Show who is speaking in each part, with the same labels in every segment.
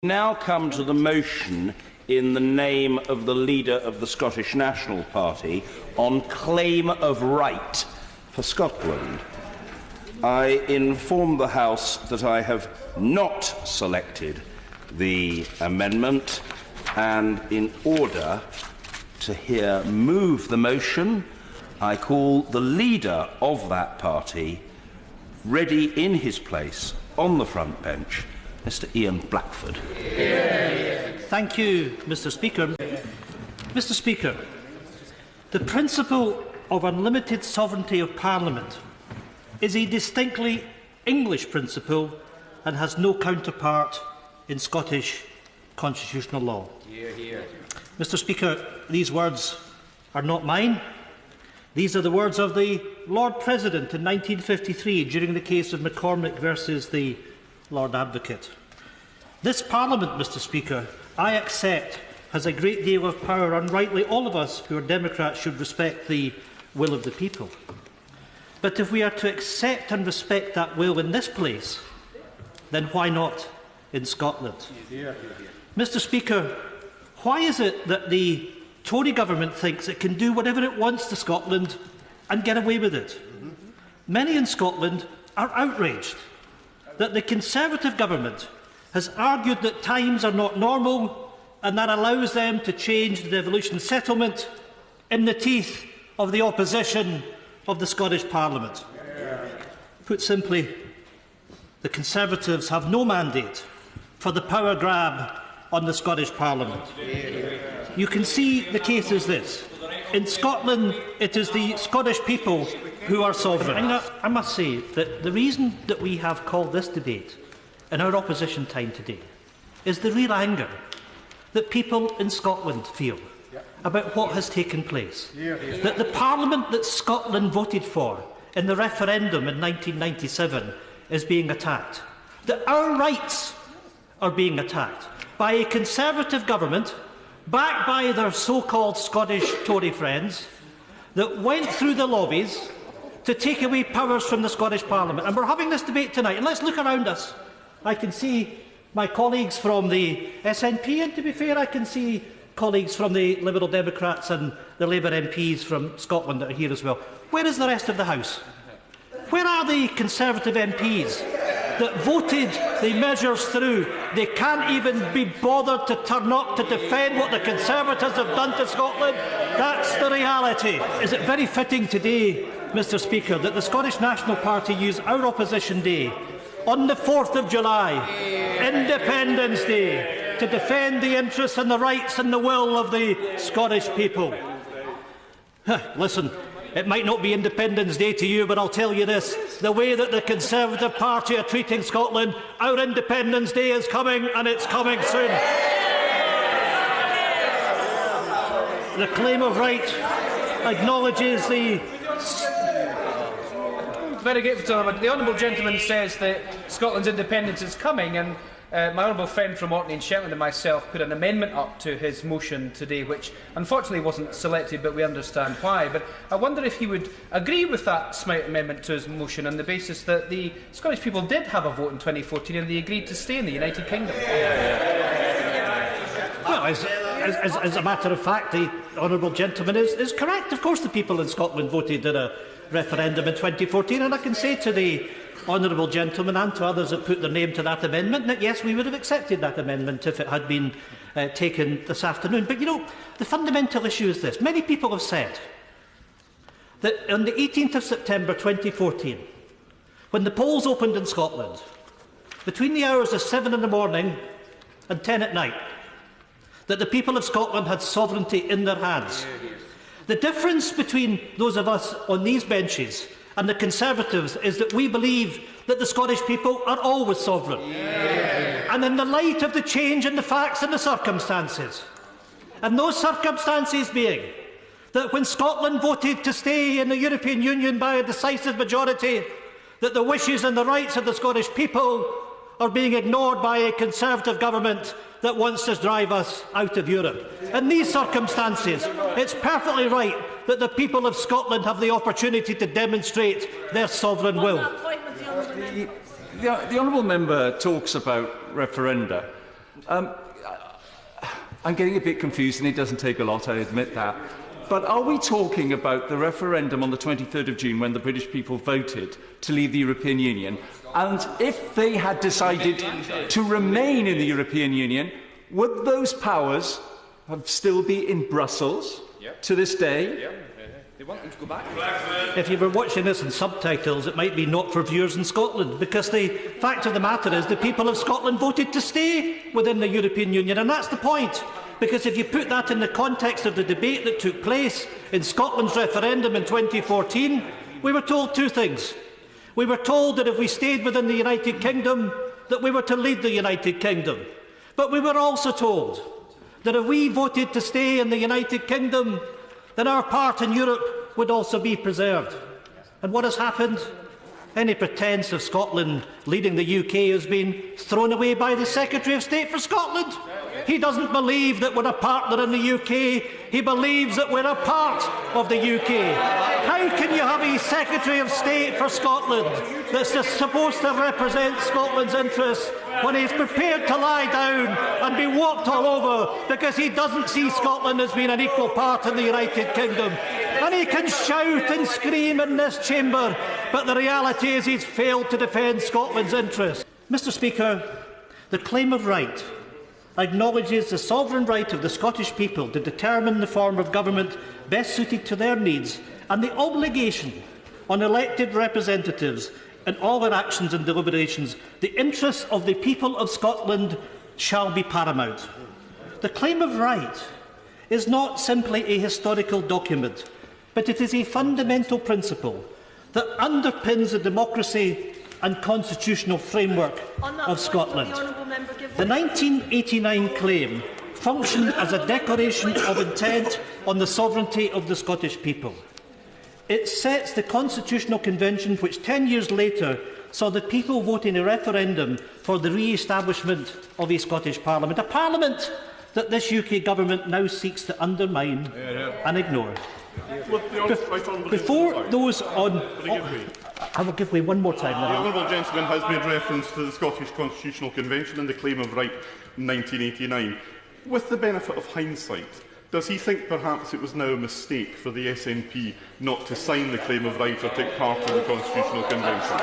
Speaker 1: Now come to the motion in the name of the leader of the Scottish National Party on claim of right for Scotland. I inform the House that I have not selected the amendment, and in order to move the motion, I call the leader of that party ready in his place on the front bench, Mr. Ian Blackford.
Speaker 2: Thank you, Mr. Speaker. Mr. Speaker, the principle of unlimited sovereignty of Parliament is a distinctly English principle and has no counterpart in Scottish constitutional law. Mr. Speaker, these words are not mine. These are the words of the Lord President in 1953 during the case of McCormick versus the Lord Advocate. This Parliament, Mr. Speaker, I accept, has a great deal of power, and rightly all of us who are Democrats should respect the will of the people. But if we are to accept and respect that will in this place, then why not in Scotland? Mr. Speaker, why is it that the Tory government thinks it can do whatever it wants to Scotland and get away with it? Many in Scotland are outraged that the Conservative government has argued that times are not normal and that allows them to change the devolution settlement in the teeth of the opposition of the Scottish Parliament. Put simply, the Conservatives have no mandate for the power grab on the Scottish Parliament. You can see the case is this. In Scotland, it is the Scottish people who are sovereign. I must say that the reason that we have called this debate in our opposition time today is the real anger that people in Scotland feel about what has taken place. That the Parliament that Scotland voted for in the referendum in 1997 is being attacked. That our rights are being attacked by a Conservative government backed by their so-called Scottish Tory friends that went through the lobbies to take away powers from the Scottish Parliament. And we're having this debate tonight, and let's look around us. I can see my colleagues from the SNP, and to be fair, I can see colleagues from the Liberal Democrats and the Labour MPs from Scotland that are here as well. Where is the rest of the House? Where are the Conservative MPs that voted the measures through? They can't even be bothered to turn up to defend what the Conservatives have done to Scotland. That's the reality. Is it very fitting today, Mr. Speaker, that the Scottish National Party use our opposition day on the 4th of July, Independence Day, to defend the interests and the rights and the will of the Scottish people? Listen, it might not be Independence Day to you, but I'll tell you this. The way that the Conservative Party are treating Scotland, our Independence Day is coming, and it's coming soon. The claim of right acknowledges the...
Speaker 3: Very grateful to him. The honourable gentleman says that Scotland's independence is coming, and my honourable friend from Orkney and Shetland and myself put an amendment up to his motion today, which unfortunately wasn't selected, but we understand why. But I wonder if he would agree with that Smythe amendment to his motion on the basis that the Scottish people did have a vote in 2014 and they agreed to stay in the United Kingdom.
Speaker 2: Well, as a matter of fact, the honourable gentleman is correct. Of course the people in Scotland voted in a referendum in 2014, and I can say to the honourable gentleman and to others that put their name to that amendment that yes, we would have accepted that amendment if it had been taken this afternoon. But you know, the fundamental issue is this. Many people have said that on the 18th of September 2014, when the polls opened in Scotland, between the hours of 7 in the morning and 10 at night, that the people of Scotland had sovereignty in their hands. The difference between those of us on these benches and the Conservatives is that we believe that the Scottish people are always sovereign. And in the light of the change in the facts and the circumstances, and those circumstances being that when Scotland voted to stay in the European Union by a decisive majority, that the wishes and the rights of the Scottish people are being ignored by a Conservative government that wants to drive us out of Europe. In these circumstances, it's perfectly right that the people of Scotland have the opportunity to demonstrate their sovereign will.
Speaker 4: The honourable member talks about referenda. I'm getting a bit confused, and it doesn't take a lot, I admit that. But are we talking about the referendum on the 23rd of June when the British people voted to leave the European Union? And if they had decided to remain in the European Union, would those powers still be in Brussels to this day?
Speaker 3: They want them to go back.
Speaker 2: If you were watching this in subtitles, it might be not for viewers in Scotland, because the fact of the matter is the people of Scotland voted to stay within the European Union, and that's the point. Because if you put that in the context of the debate that took place in Scotland's referendum in 2014, we were told two things. We were told that if we stayed within the United Kingdom, that we were to lead the United Kingdom. But we were also told that if we voted to stay in the United Kingdom, then our part in Europe would also be preserved. And what has happened? Any pretence of Scotland leading the UK has been thrown away by the Secretary of State for Scotland. He doesn't believe that we're a partner in the UK. He believes that we're a part of the UK. How can you have a Secretary of State for Scotland that's just supposed to represent Scotland's interests when he's prepared to lie down and be walked all over because he doesn't see Scotland as being an equal part in the United Kingdom? And he can shout and scream in this chamber, but the reality is he's failed to defend Scotland's interests. Mr. Speaker, the claim of right acknowledges the sovereign right of the Scottish people to determine the form of government best suited to their needs and the obligation on elected representatives in all their actions and deliberations. The interests of the people of Scotland shall be paramount. The claim of right is not simply a historical document, but it is a fundamental principle that underpins the democracy and constitutional framework of Scotland. The 1989 claim functioned as a declaration of intent on the sovereignty of the Scottish people. It sets the Constitutional Convention which 10 years later saw the people vote in a referendum for the re-establishment of a Scottish Parliament, a Parliament that this UK government now seeks to undermine and ignore. Before those on... I will give way one more time.
Speaker 5: The honourable gentleman has made reference to the Scottish Constitutional Convention and the claim of right in 1989. With the benefit of hindsight, does he think perhaps it was now a mistake for the SNP not to sign the claim of right or take part in the Constitutional Convention?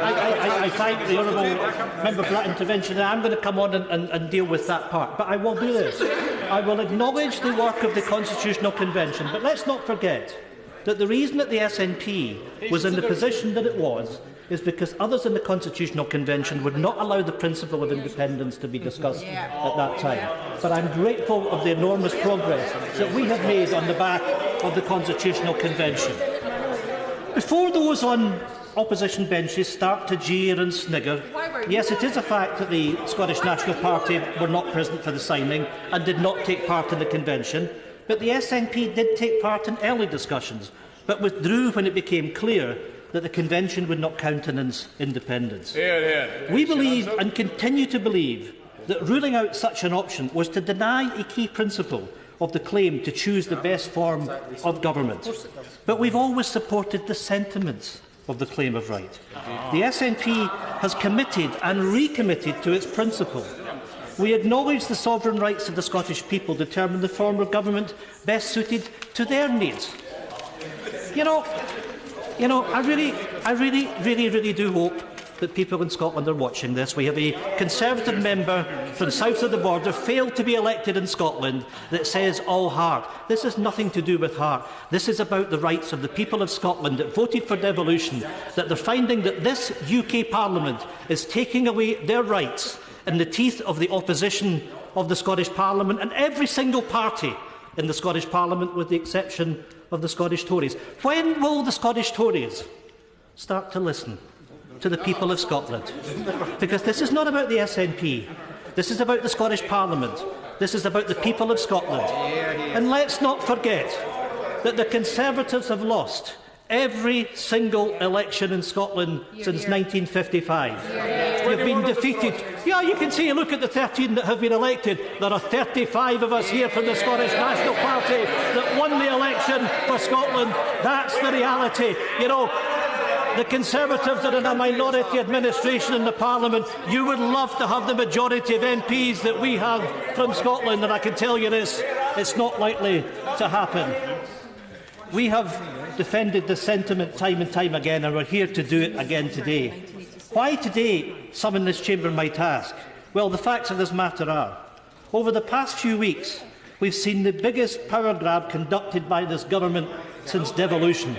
Speaker 2: I thank the honourable member for that intervention. I'm going to come on and deal with that part. But I will do this. I will acknowledge the work of the Constitutional Convention. But let's not forget that the reason that the SNP was in the position that it was is because others in the Constitutional Convention would not allow the principle of independence to be discussed at that time. But I'm grateful of the enormous progress that we have made on the back of the Constitutional Convention. Before those on opposition benches start to jeer and snigger, yes, it is a fact that the Scottish National Party were not present for the signing and did not take part in the convention, but the SNP did take part in early discussions, but withdrew when it became clear that the convention would not countenance independence. We believe and continue to believe that ruling out such an option was to deny a key principle of the claim to choose the best form of government. But we've always supported the sentiments of the claim of right. The SNP has committed and recommitted to its principle. We acknowledge the sovereign rights of the Scottish people to determine the form of government best suited to their needs. I really do hope that people in Scotland are watching this. We have a Conservative member from south of the border, failed to be elected in Scotland, that says all heart. This has nothing to do with heart. This is about the rights of the people of Scotland that voted for devolution, that they're finding that this UK Parliament is taking away their rights in the teeth of the opposition of the Scottish Parliament and every single party in the Scottish Parliament, with the exception of the Scottish Tories. When will the Scottish Tories start to listen to the people of Scotland? Because this is not about the SNP. This is about the Scottish Parliament. This is about the people of Scotland. And let's not forget that the Conservatives have lost every single election in Scotland since 1955. We've been defeated. Yeah, you can see, look at the 13 that have been elected. There are 35 of us here from the Scottish National Party that won the election for Scotland. That's the reality. The Conservatives are in a minority administration in the Parliament. You would love to have the majority of MPs that we have from Scotland, and I can tell you this, it's not likely to happen. We have defended this sentiment time and time again, and we're here to do it again today. Why today, some in this chamber might ask? Well, the facts of this matter are, over the past few weeks, we've seen the biggest power grab conducted by this government since devolution.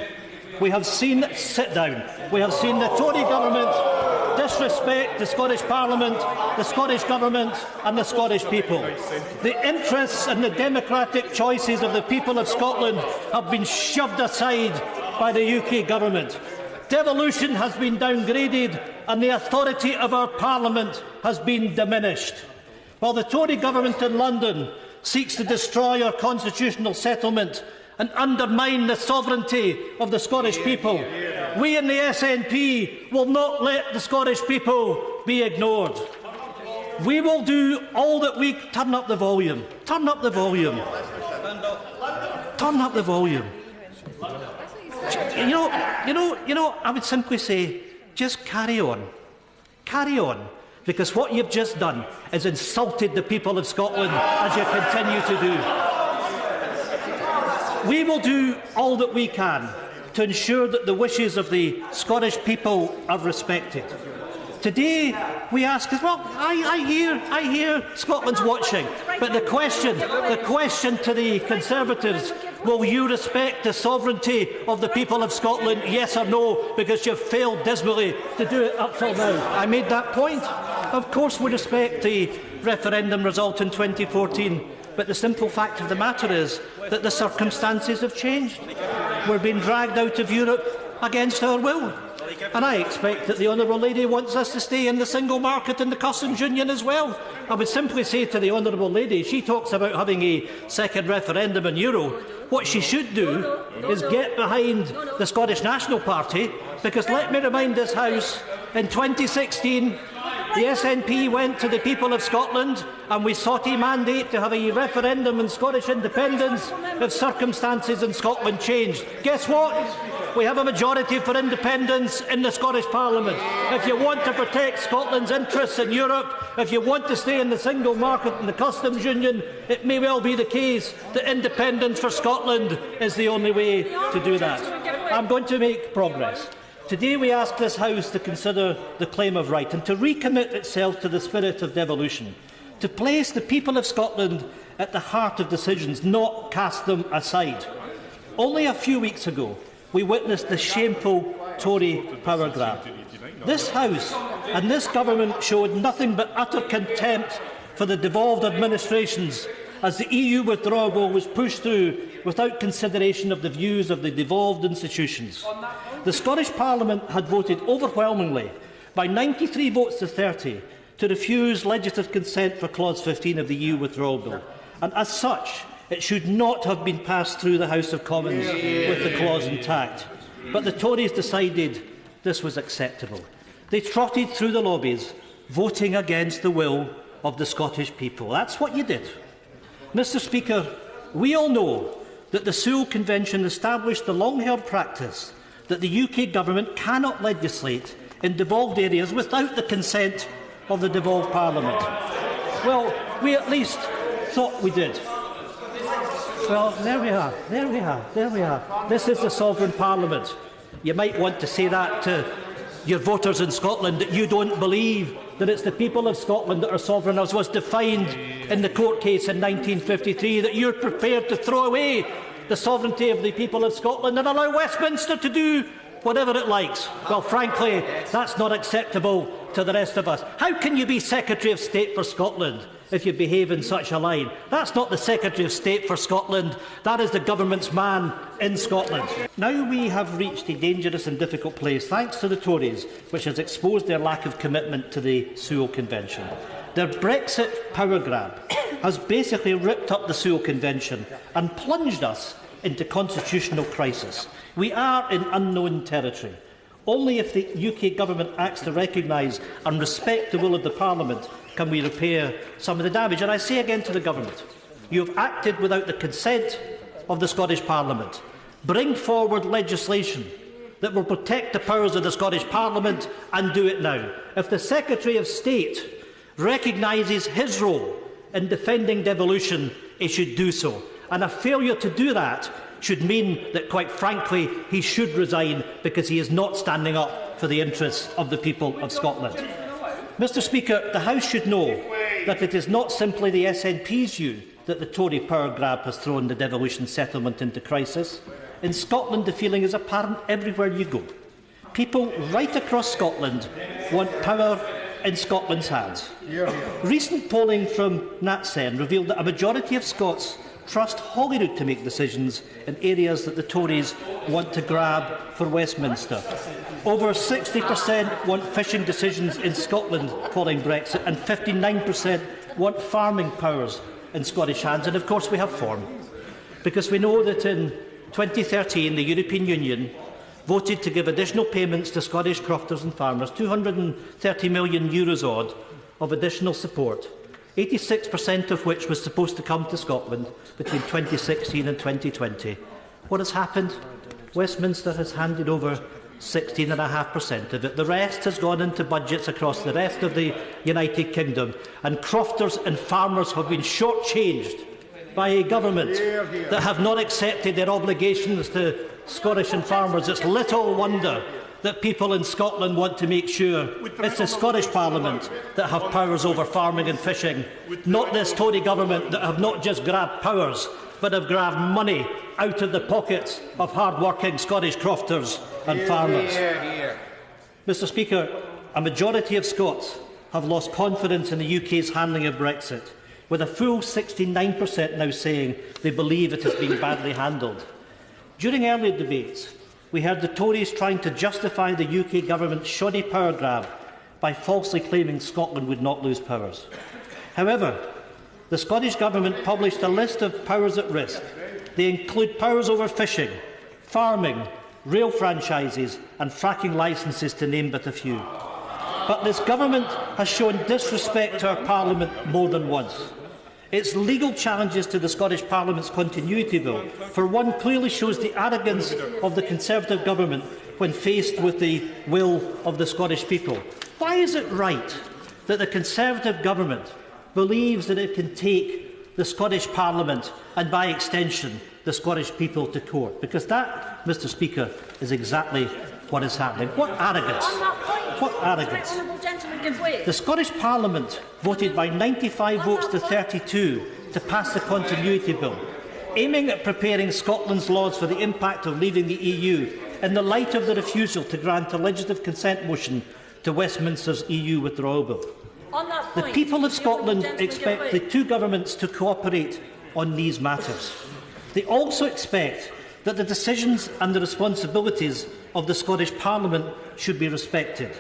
Speaker 2: We have seen the Tory government disrespect the Scottish Parliament, the Scottish Government and the Scottish people. The interests and the democratic choices of the people of Scotland have been shoved aside by the UK Government. Devolution has been downgraded and the authority of our Parliament has been diminished. While the Tory Government in London seeks to destroy our constitutional settlement and undermine the sovereignty of the Scottish people, we in the SNP will not let the Scottish people be ignored. We will do all that we... Turn up the volume. Turn up the volume. Turn up the volume. You know, I would simply say, just carry on. Carry on. Because what you've just done is insulted the people of Scotland, as you continue to do. We will do all that we can to ensure that the wishes of the Scottish people are respected. Today, we ask as well. I hear Scotland's watching, but the question to the Conservatives: will you respect the sovereignty of the people of Scotland? Yes or no? Because you've failed dismally to do it up till now. I made that point. Of course, we respect the referendum result in 2014, but the simple fact of the matter is that the circumstances have changed. We're being dragged out of Europe against our will. And I expect that the Honourable Lady wants us to stay in the single market and the customs union as well. I would simply say to the Honourable Lady, she talks about having a second referendum in Euro. What she should do is get behind the Scottish National Party, because let me remind this House, in 2016, the SNP went to the people of Scotland and we sought a mandate to have a referendum on Scottish independence if circumstances in Scotland changed. Guess what? We have a majority for independence in the Scottish Parliament. If you want to protect Scotland's interests in Europe, if you want to stay in the single market and the customs union, it may well be the case that independence for Scotland is the only way to do that. I'm going to make progress. Today we ask this House to consider the claim of right and to recommit itself to the spirit of devolution, to place the people of Scotland at the heart of decisions, not cast them aside. Only a few weeks ago, we witnessed the shameful Tory power grab. This House and this Government showed nothing but utter contempt for the devolved administrations as the EU withdrawal bill was pushed through without consideration of the views of the devolved institutions. The Scottish Parliament had voted overwhelmingly, by 93 votes to 30, to refuse legislative consent for Clause 15 of the EU withdrawal bill, and as such, it should not have been passed through the House of Commons with the clause intact. But the Tories decided this was acceptable. They trotted through the lobbies, voting against the will of the Scottish people. That's what you did. Mr. Speaker, we all know that the Sewell Convention established the long-held practice that the UK Government cannot legislate in devolved areas without the consent of the devolved Parliament. Well, we at least thought we did. Well, there we are. This is the sovereign Parliament. You might want to say that to your voters in Scotland, that you don't believe that it's the people of Scotland that are sovereign, as was defined in the court case in 1953, that you're prepared to throw away the sovereignty of the people of Scotland and allow Westminster to do whatever it likes. Well, frankly, that's not acceptable to the rest of us. How can you be Secretary of State for Scotland if you behave in such a line? That's not the Secretary of State for Scotland. That is the government's man in Scotland. Now we have reached a dangerous and difficult place, thanks to the Tories, which has exposed their lack of commitment to the Sewell Convention. Their Brexit power grab has basically ripped up the Sewell Convention and plunged us into constitutional crisis. We are in unknown territory. Only if the UK Government acts to recognise and respect the will of the Parliament can we repair some of the damage. And I say again to the Government, you have acted without the consent of the Scottish Parliament. Bring forward legislation that will protect the powers of the Scottish Parliament and do it now. If the Secretary of State recognises his role in defending devolution, he should do so. And a failure to do that should mean that, quite frankly, he should resign because he is not standing up for the interests of the people of Scotland. Mr Speaker, the House should know that it is not simply the SNP's view that the Tory power grab has thrown the devolution settlement into crisis. In Scotland, the feeling is apparent everywhere you go. People right across Scotland want power in Scotland's hands. Recent polling from NatSen revealed that a majority of Scots trust Holyrood to make decisions in areas that the Tories want to grab for Westminster. Over 60% want fishing decisions in Scotland following Brexit, and 59% want farming powers in Scottish hands. And of course we have form, because we know that in 2013 the European Union voted to give additional payments to Scottish crofters and farmers, €230 million odd of additional support, 86% of which was supposed to come to Scotland between 2016 and 2020. What has happened? Westminster has handed over 16.5% of it. The rest has gone into budgets across the rest of the United Kingdom, and crofters and farmers have been shortchanged by a government that have not accepted their obligations to Scottish and farmers. It's little wonder that people in Scotland want to make sure it's the Scottish Parliament that have powers over farming and fishing, not this Tory government that have not just grabbed powers, but have grabbed money out of the pockets of hard-working Scottish crofters and farmers. Mr Speaker, a majority of Scots have lost confidence in the UK's handling of Brexit, with a full 69% now saying they believe it has been badly handled. During earlier debates, we heard the Tories trying to justify the UK government's shoddy power grab by falsely claiming Scotland would not lose powers. However, the Scottish Government published a list of powers at risk. They include powers over fishing, farming, rail franchises and fracking licences, to name but a few. But this Government has shown disrespect to our Parliament more than once. Its legal challenges to the Scottish Parliament's continuity bill, for one, clearly shows the arrogance of the Conservative Government when faced with the will of the Scottish people. Why is it right that the Conservative Government believes that it can take the Scottish Parliament and, by extension, the Scottish people to court? Because that, Mr Speaker, is exactly what is happening. What arrogance! What arrogance! The Scottish Parliament voted by 95 votes to 32 to pass the Continuity Bill, aiming at preparing Scotland's laws for the impact of leaving the EU in the light of the refusal to grant a legislative consent motion to Westminster's EU withdrawal bill. The people of Scotland expect the two governments to cooperate on these matters. They also expect that the decisions and the responsibilities of the Scottish Parliament should be respected.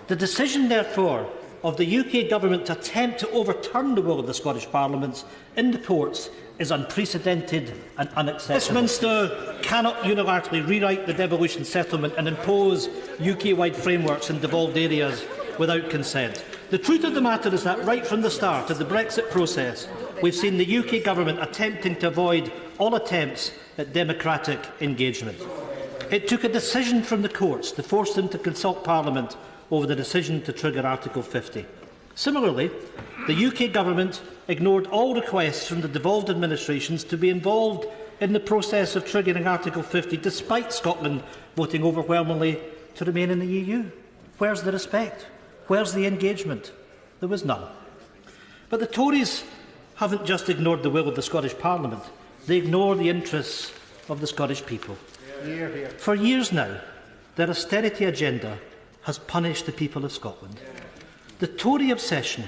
Speaker 2: The decision, therefore, of the UK Government to attempt to overturn the will of the Scottish Parliament in the courts is unprecedented and unacceptable. Westminster cannot unilaterally rewrite the devolution settlement and impose UK-wide frameworks in devolved areas without consent. The truth of the matter is that right from the start of the Brexit process, we've seen the UK Government attempting to avoid all attempts at democratic engagement. It took a decision from the courts to force them to consult Parliament over the decision to trigger Article 50. Similarly, the UK Government ignored all requests from the devolved administrations to be involved in the process of triggering Article 50, despite Scotland voting overwhelmingly to remain in the EU. Where's the respect? Where's the engagement? There was none. But the Tories haven't just ignored the will of the Scottish Parliament, they ignore the interests of the Scottish people. For years now, their austerity agenda has punished the people of Scotland. The Tory obsession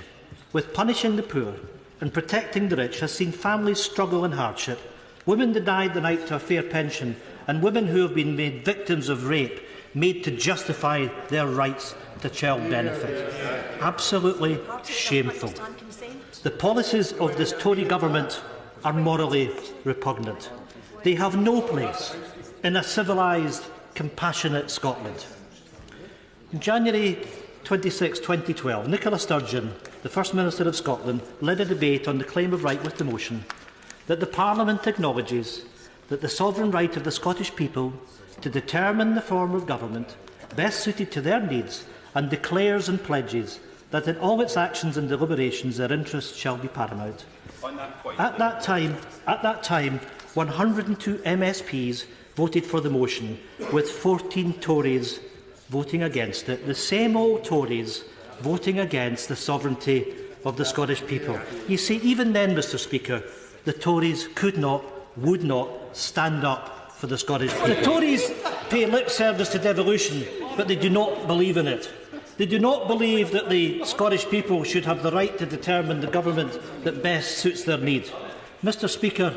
Speaker 2: with punishing the poor and protecting the rich has seen families struggle in hardship, women denied the right to a fair pension, and women who have been made victims of rape made to justify their rights to child benefit. Absolutely shameful. The policies of this Tory government are morally repugnant. They have no place in a civilised, compassionate Scotland. In January 26, 2012, Nicola Sturgeon, the First Minister of Scotland, led a debate on the claim of right with the motion that the Parliament acknowledges that the sovereign right of the Scottish people to determine the form of government best suited to their needs, and declares and pledges that in all its actions and deliberations their interests shall be paramount. At that time, 102 MSPs voted for the motion, with 14 Tories voting against it, the same old Tories voting against the sovereignty of the Scottish people. You see, even then, Mr Speaker, the Tories could not, would not stand up for the Scottish people. The Tories pay lip service to devolution, but they do not believe in it. They do not believe that the Scottish people should have the right to determine the government that best suits their needs. Mr Speaker,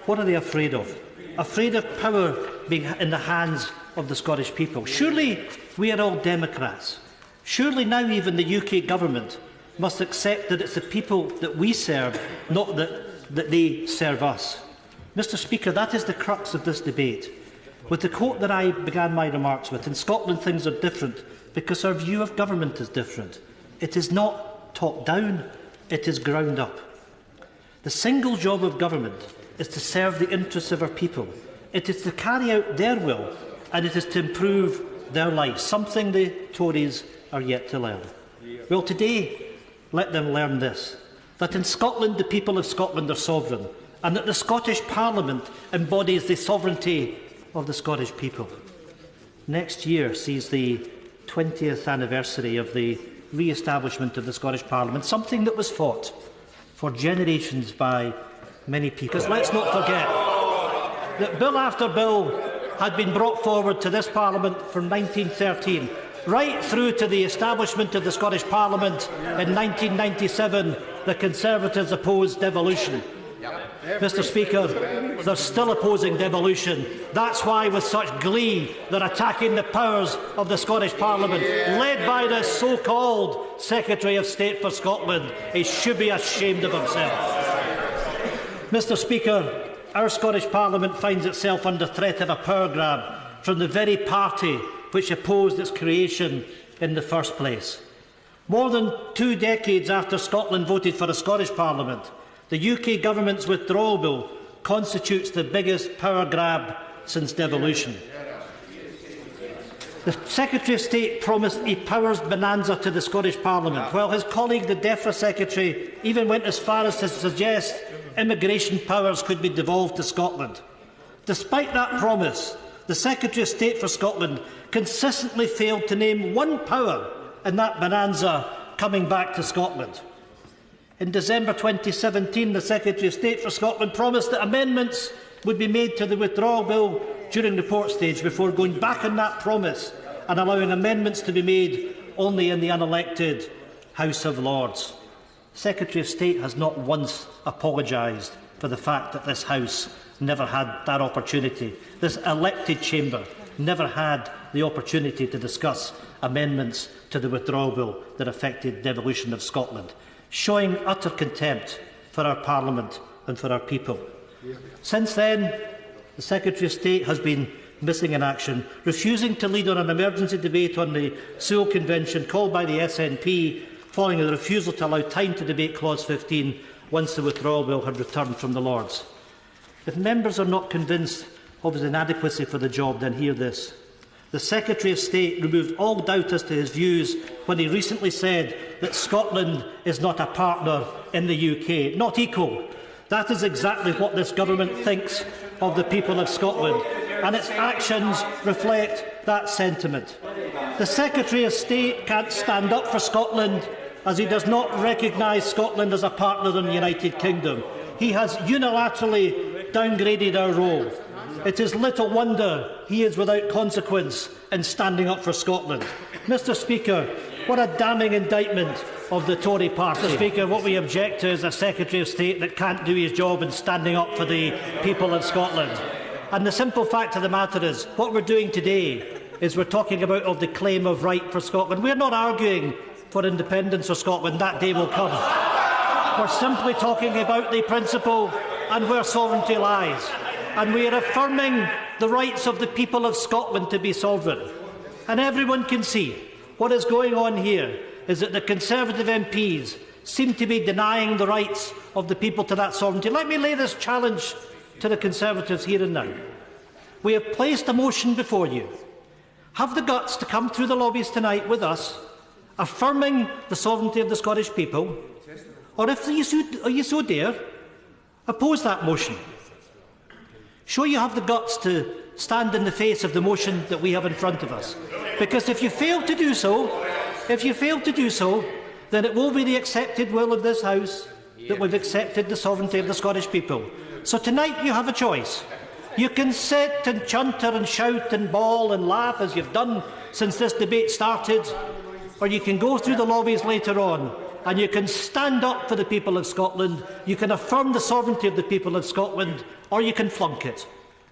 Speaker 2: what are they afraid of? Afraid of power being in the hands of the Scottish people. Surely we are all democrats. Surely now even the UK government must accept that it's the people that we serve, not that they serve us. Mr Speaker, that is the crux of this debate. With the quote that I began my remarks with, in Scotland things are different because our view of government is different. It is not top-down, it is ground-up. The single job of government is to serve the interests of our people. It is to carry out their will, and it is to improve their lives, something the Tories are yet to learn. Well, today, let them learn this, that in Scotland the people of Scotland are sovereign, and that the Scottish Parliament embodies the sovereignty of the Scottish people. Next year sees the 20th anniversary of the re-establishment of the Scottish Parliament, something that was fought for generations by many people. Because let's not forget that bill after bill had been brought forward to this Parliament from 1913, right through to the establishment of the Scottish Parliament in 1997. The Conservatives opposed devolution. Mr Speaker, they're still opposing devolution. That's why, with such glee, they're attacking the powers of the Scottish Parliament, led by the so-called Secretary of State for Scotland. He should be ashamed of himself. Mr Speaker, our Scottish Parliament finds itself under threat of a power grab from the very party which opposed its creation in the first place. More than 2 decades after Scotland voted for a Scottish Parliament, the UK Government's withdrawal bill constitutes the biggest power grab since devolution. The Secretary of State promised a powers bonanza to the Scottish Parliament, while his colleague, the DEFRA Secretary, even went as far as to suggest immigration powers could be devolved to Scotland. Despite that promise, the Secretary of State for Scotland consistently failed to name one power in that bonanza coming back to Scotland. In December 2017, the Secretary of State for Scotland promised that amendments would be made to the withdrawal bill during report stage before going back on that promise and allowing amendments to be made only in the unelected House of Lords. The Secretary of State has not once apologised for the fact that this House never had that opportunity. This elected chamber never had the opportunity to discuss amendments to the withdrawal bill that affected devolution of Scotland, showing utter contempt for our Parliament and for our people. Since then, the Secretary of State has been missing in action, refusing to lead on an emergency debate on the Sewell Convention called by the SNP, following the refusal to allow time to debate Clause 15 once the withdrawal bill had returned from the Lords. If members are not convinced of his inadequacy for the job, then hear this. The Secretary of State removed all doubt as to his views when he recently said that Scotland is not a partner in the UK, not equal. That is exactly what this government thinks of the people of Scotland, and its actions reflect that sentiment. The Secretary of State can't stand up for Scotland as he does not recognise Scotland as a partner in the United Kingdom. He has unilaterally downgraded our role. It is little wonder he is without consequence in standing up for Scotland. Mr Speaker, what a damning indictment of the Tory party. Mr Speaker, what we object to is a Secretary of State that can't do his job in standing up for the people of Scotland. And the simple fact of the matter is, what we're doing today is we're talking about the claim of right for Scotland. We're not arguing for independence of Scotland. That day will come. We're simply talking about the principle and where sovereignty lies. And we are affirming the rights of the people of Scotland to be sovereign. And everyone can see what is going on here is that the Conservative MPs seem to be denying the rights of the people to that sovereignty. Let me lay this challenge to the Conservatives here and now. We have placed a motion before you. Have the guts to come through the lobbies tonight with us, affirming the sovereignty of the Scottish people, or if you so dare, oppose that motion. Show you have the guts to stand in the face of the motion that we have in front of us. Because if you fail to do so, then it will be the accepted will of this House that we've accepted the sovereignty of the Scottish people. So tonight you have a choice. You can sit and chunter and shout and bawl and laugh as you've done since this debate started, or you can go through the lobbies later on and you can stand up for the people of Scotland, you can affirm the sovereignty of the people of Scotland, or you can flunk it.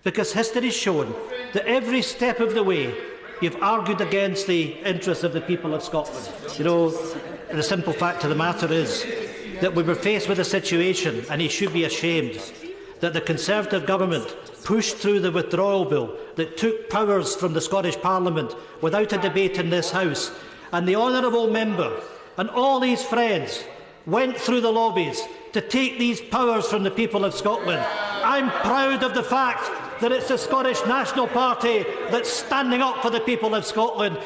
Speaker 2: Because history has shown that every step of the way you've argued against the interests of the people of Scotland. You know, the simple fact of the matter is that we were faced with a situation, and he should be ashamed, that the Conservative government pushed through the withdrawal bill that took powers from the Scottish Parliament without a debate in this House. And the honourable member and all his friends went through the lobbies to take these powers from the people of Scotland. I'm proud of the fact that it's the Scottish National Party that's standing up for the people of Scotland.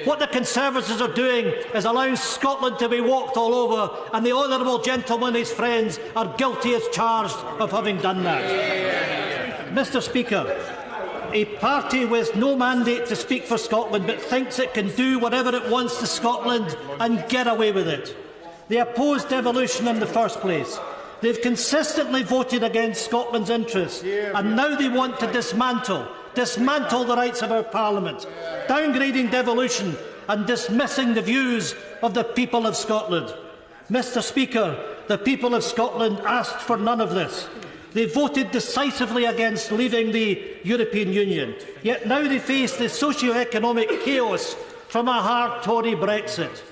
Speaker 2: What the Conservatives are doing is allowing Scotland to be walked all over, and the honourable gentleman and his friends are guilty as charged of having done that. Mr Speaker, a party with no mandate to speak for Scotland but thinks it can do whatever it wants to Scotland and get away with it. They opposed devolution in the first place. They've consistently voted against Scotland's interests, and now they want to dismantle the rights of our Parliament, downgrading devolution and dismissing the views of the people of Scotland. Mr Speaker, the people of Scotland asked for none of this. They voted decisively against leaving the European Union, yet now they face the socio-economic chaos from a hard Tory Brexit.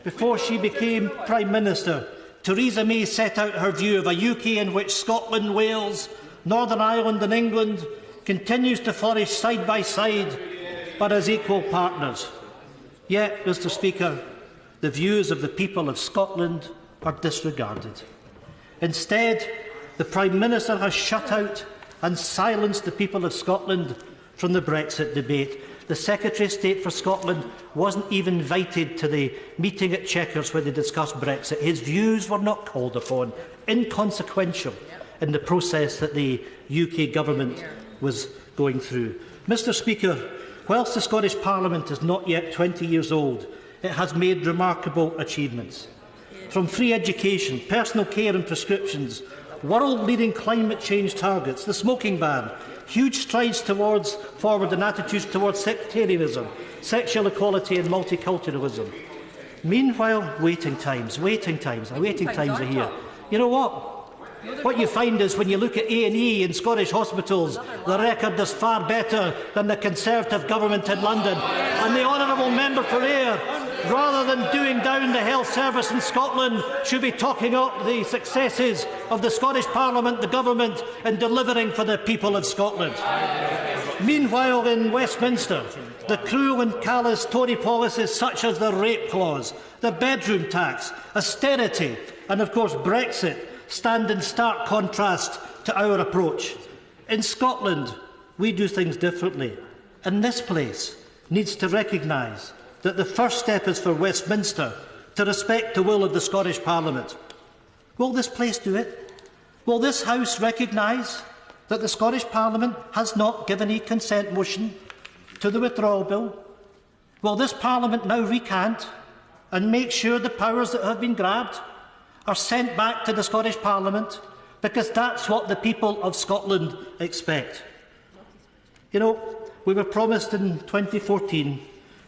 Speaker 2: Before she became Prime Minister, Theresa May set out her view of a UK in which Scotland, Wales, Northern Ireland and England continues to flourish side by side, but as equal partners. Yet, Mr Speaker, the views of the people of Scotland are disregarded. Instead, the Prime Minister has shut out and silenced the people of Scotland from the Brexit debate. The Secretary of State for Scotland wasn't even invited to the meeting at Chequers where they discussed Brexit. His views were not called upon, inconsequential in the process that the UK Government was going through. Mr Speaker, whilst the Scottish Parliament is not yet 20 years old, it has made remarkable achievements. From free education, personal care and prescriptions, world-leading climate change targets, the smoking ban, huge strides forward in attitudes towards sectarianism, sexual equality and multiculturalism. Meanwhile, waiting times are here. You know what? What you find is when you look at A&E in Scottish hospitals, the record is far better than the Conservative government in London. And the honourable member for Ayr, rather than doing down the health service in Scotland, should be talking up the successes of the Scottish Parliament, the government, in delivering for the people of Scotland. Meanwhile, in Westminster, the cruel and callous Tory policies such as the rape clause, the bedroom tax, austerity and, of course, Brexit stand in stark contrast to our approach. In Scotland, we do things differently, and this place needs to recognise that the first step is for Westminster to respect the will of the Scottish Parliament. Will this place do it? Will this House recognise that the Scottish Parliament has not given a consent motion to the withdrawal bill? Will this Parliament now recant and make sure the powers that have been grabbed are sent back to the Scottish Parliament? Because that's what the people of Scotland expect. You know, we were promised in 2014,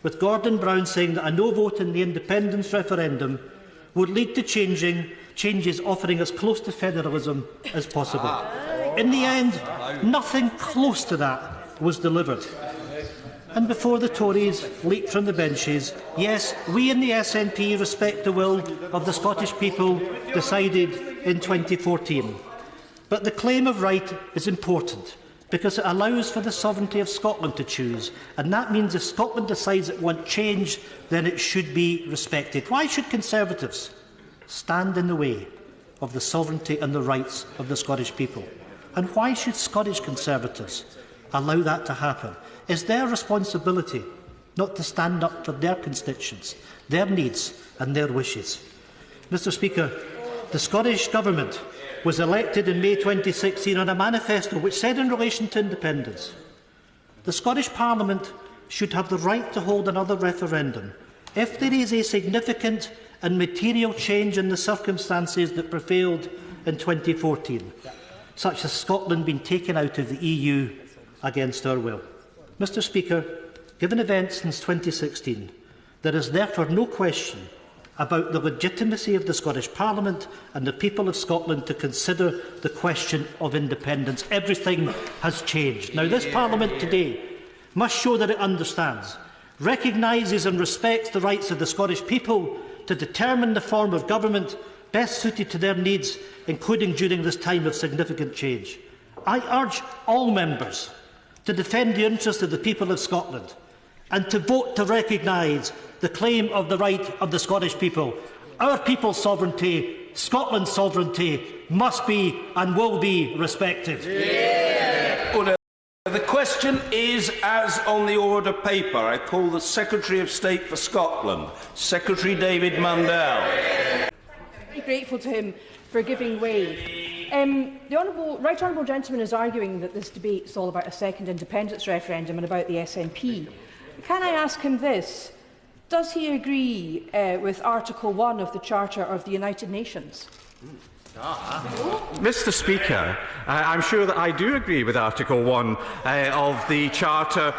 Speaker 2: with Gordon Brown saying that a no vote in the independence referendum would lead to changes offering as close to federalism as possible. In the end, nothing close to that was delivered. And before the Tories leaped from the benches, yes, we in the SNP respect the will of the Scottish people decided in 2014. But the claim of right is important because it allows for the sovereignty of Scotland to choose, and that means if Scotland decides it wants change, then it should be respected. Why should Conservatives stand in the way of the sovereignty and the rights of the Scottish people? And why should Scottish Conservatives allow that to happen? It's their responsibility not to stand up for their constituents, their needs and their wishes. Mr Speaker, the Scottish Government was elected in May 2016 on a manifesto which said in relation to independence, the Scottish Parliament should have the right to hold another referendum if there is a significant and material change in the circumstances that prevailed in 2014, such as Scotland being taken out of the EU against our will. Mr Speaker, given events since 2016, there is therefore no question about the legitimacy of the Scottish Parliament and the people of Scotland to consider the question of independence. Everything has changed. Now, this Parliament today must show that it understands, recognises and respects the rights of the Scottish people to determine the form of government best suited to their needs, including during this time of significant change. I urge all members to defend the interests of the people of Scotland and to vote to recognise the claim of the right of the Scottish people. Our people's sovereignty, Scotland's sovereignty, must be and will be respected.
Speaker 1: Order. The question is as on the order paper. I call the Secretary of State for Scotland, Secretary David Mundell.
Speaker 6: I'm very grateful to him for giving way. The Right Honourable Gentleman is arguing that this debate is all about a second independence referendum and about the SNP. Can I ask him this? Does he agree with Article 1 of the Charter of the United Nations?
Speaker 7: Mr Speaker, I'm sure that I do agree with Article 1 of the Charter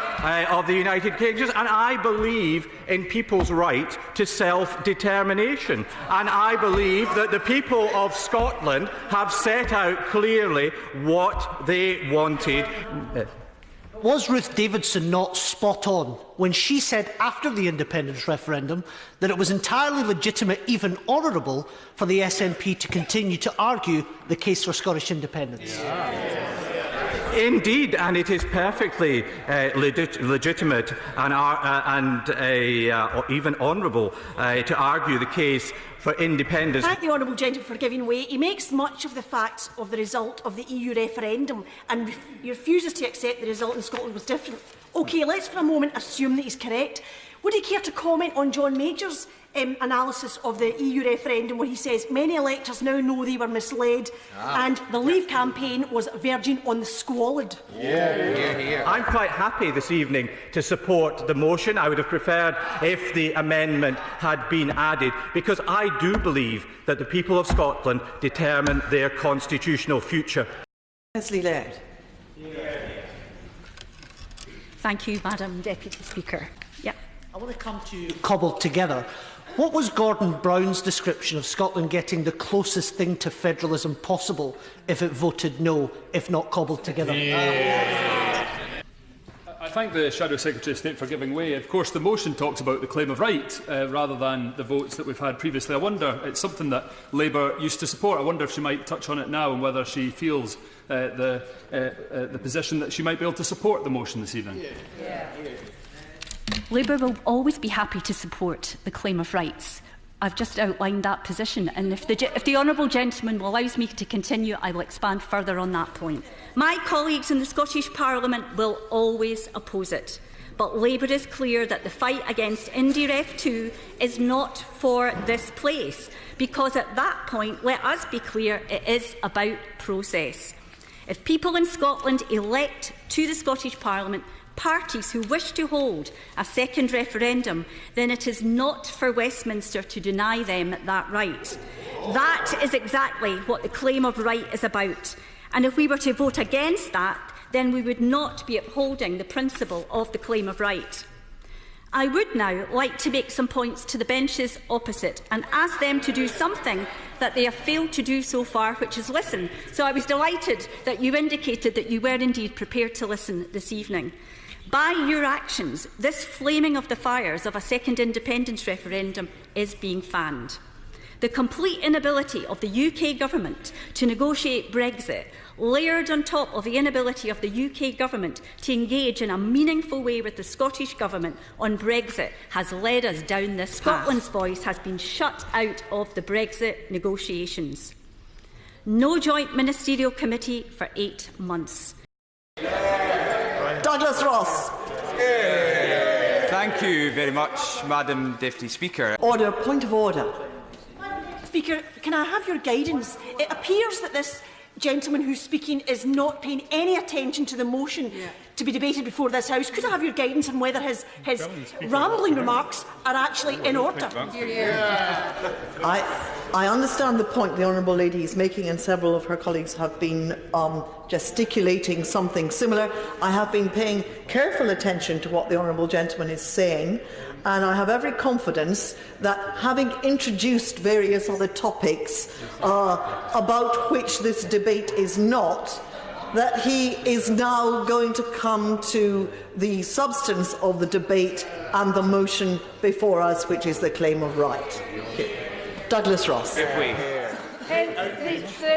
Speaker 7: of the United Kingdom, and I believe in people's right to self-determination. And I believe that the people of Scotland have set out clearly what they wanted.
Speaker 2: Was Ruth Davidson not spot on when she said after the independence referendum that it was entirely legitimate, even honourable, for the SNP to continue to argue the case for Scottish independence?
Speaker 7: Indeed, and it is perfectly legitimate and even honourable to argue the case for independence.
Speaker 8: Thank the honourable gentleman for giving way. He makes much of the facts of the result of the EU referendum and he refuses to accept the result in Scotland was different. OK, let's for a moment assume that he's correct. Would he care to comment on John Major's analysis of the EU referendum where he says many electors now know they were misled and the Leave campaign was verging on the squalid?
Speaker 7: I'm quite happy this evening to support the motion. I would have preferred if the amendment had been added, because I do believe that the people of Scotland determine their constitutional future.
Speaker 9: Leslie Laird.
Speaker 10: Thank you, Madam Deputy Speaker.
Speaker 2: I want to come to cobbled together. What was Gordon Brown's description of Scotland getting the closest thing to federalism possible if it voted no, if not cobbled together?
Speaker 11: I thank the Shadow Secretary of State for giving way. Of course, the motion talks about the claim of right rather than the votes that we've had previously. I wonder, it's something that Labour used to support. I wonder if she might touch on it now and whether she feels the position that she might be able to support the motion this evening.
Speaker 10: Labour will always be happy to support the claim of rights. I've just outlined that position, and if the honourable gentleman allows me to continue, I will expand further on that point. My colleagues in the Scottish Parliament will always oppose it, but Labour is clear that the fight against Indy Ref 2 is not for this place, because at that point, let us be clear, it is about process. If people in Scotland elect to the Scottish Parliament parties who wish to hold a second referendum, then it is not for Westminster to deny them that right. That is exactly what the claim of right is about. And if we were to vote against that, then we would not be upholding the principle of the claim of right. I would now like to make some points to the benches opposite and ask them to do something that they have failed to do so far, which is listen. So I was delighted that you indicated that you were indeed prepared to listen this evening. By your actions, this flaming of the fires of a second independence referendum is being fanned. The complete inability of the UK Government to negotiate Brexit, layered on top of the inability of the UK Government to engage in a meaningful way with the Scottish Government on Brexit, has led us down this path. Scotland's voice has been shut out of the Brexit negotiations. No joint ministerial committee for 8 months.
Speaker 9: Douglas Ross.
Speaker 12: Thank you very much, Madam Deputy Speaker.
Speaker 9: Order. Point of order.
Speaker 8: Speaker, can I have your guidance? It appears that this gentleman who's speaking is not paying any attention to the motion to be debated before this House. Could I have your guidance on whether his rambling remarks are actually in order?
Speaker 9: I understand the point the honourable lady is making, and several of her colleagues have been gesticulating something similar. I have been paying careful attention to what the honourable gentleman is saying, and I have every confidence that, having introduced various other topics about which this debate is not, that he is now going to come to the substance of the debate and the motion before us, which is the claim of right. Douglas Ross.
Speaker 6: The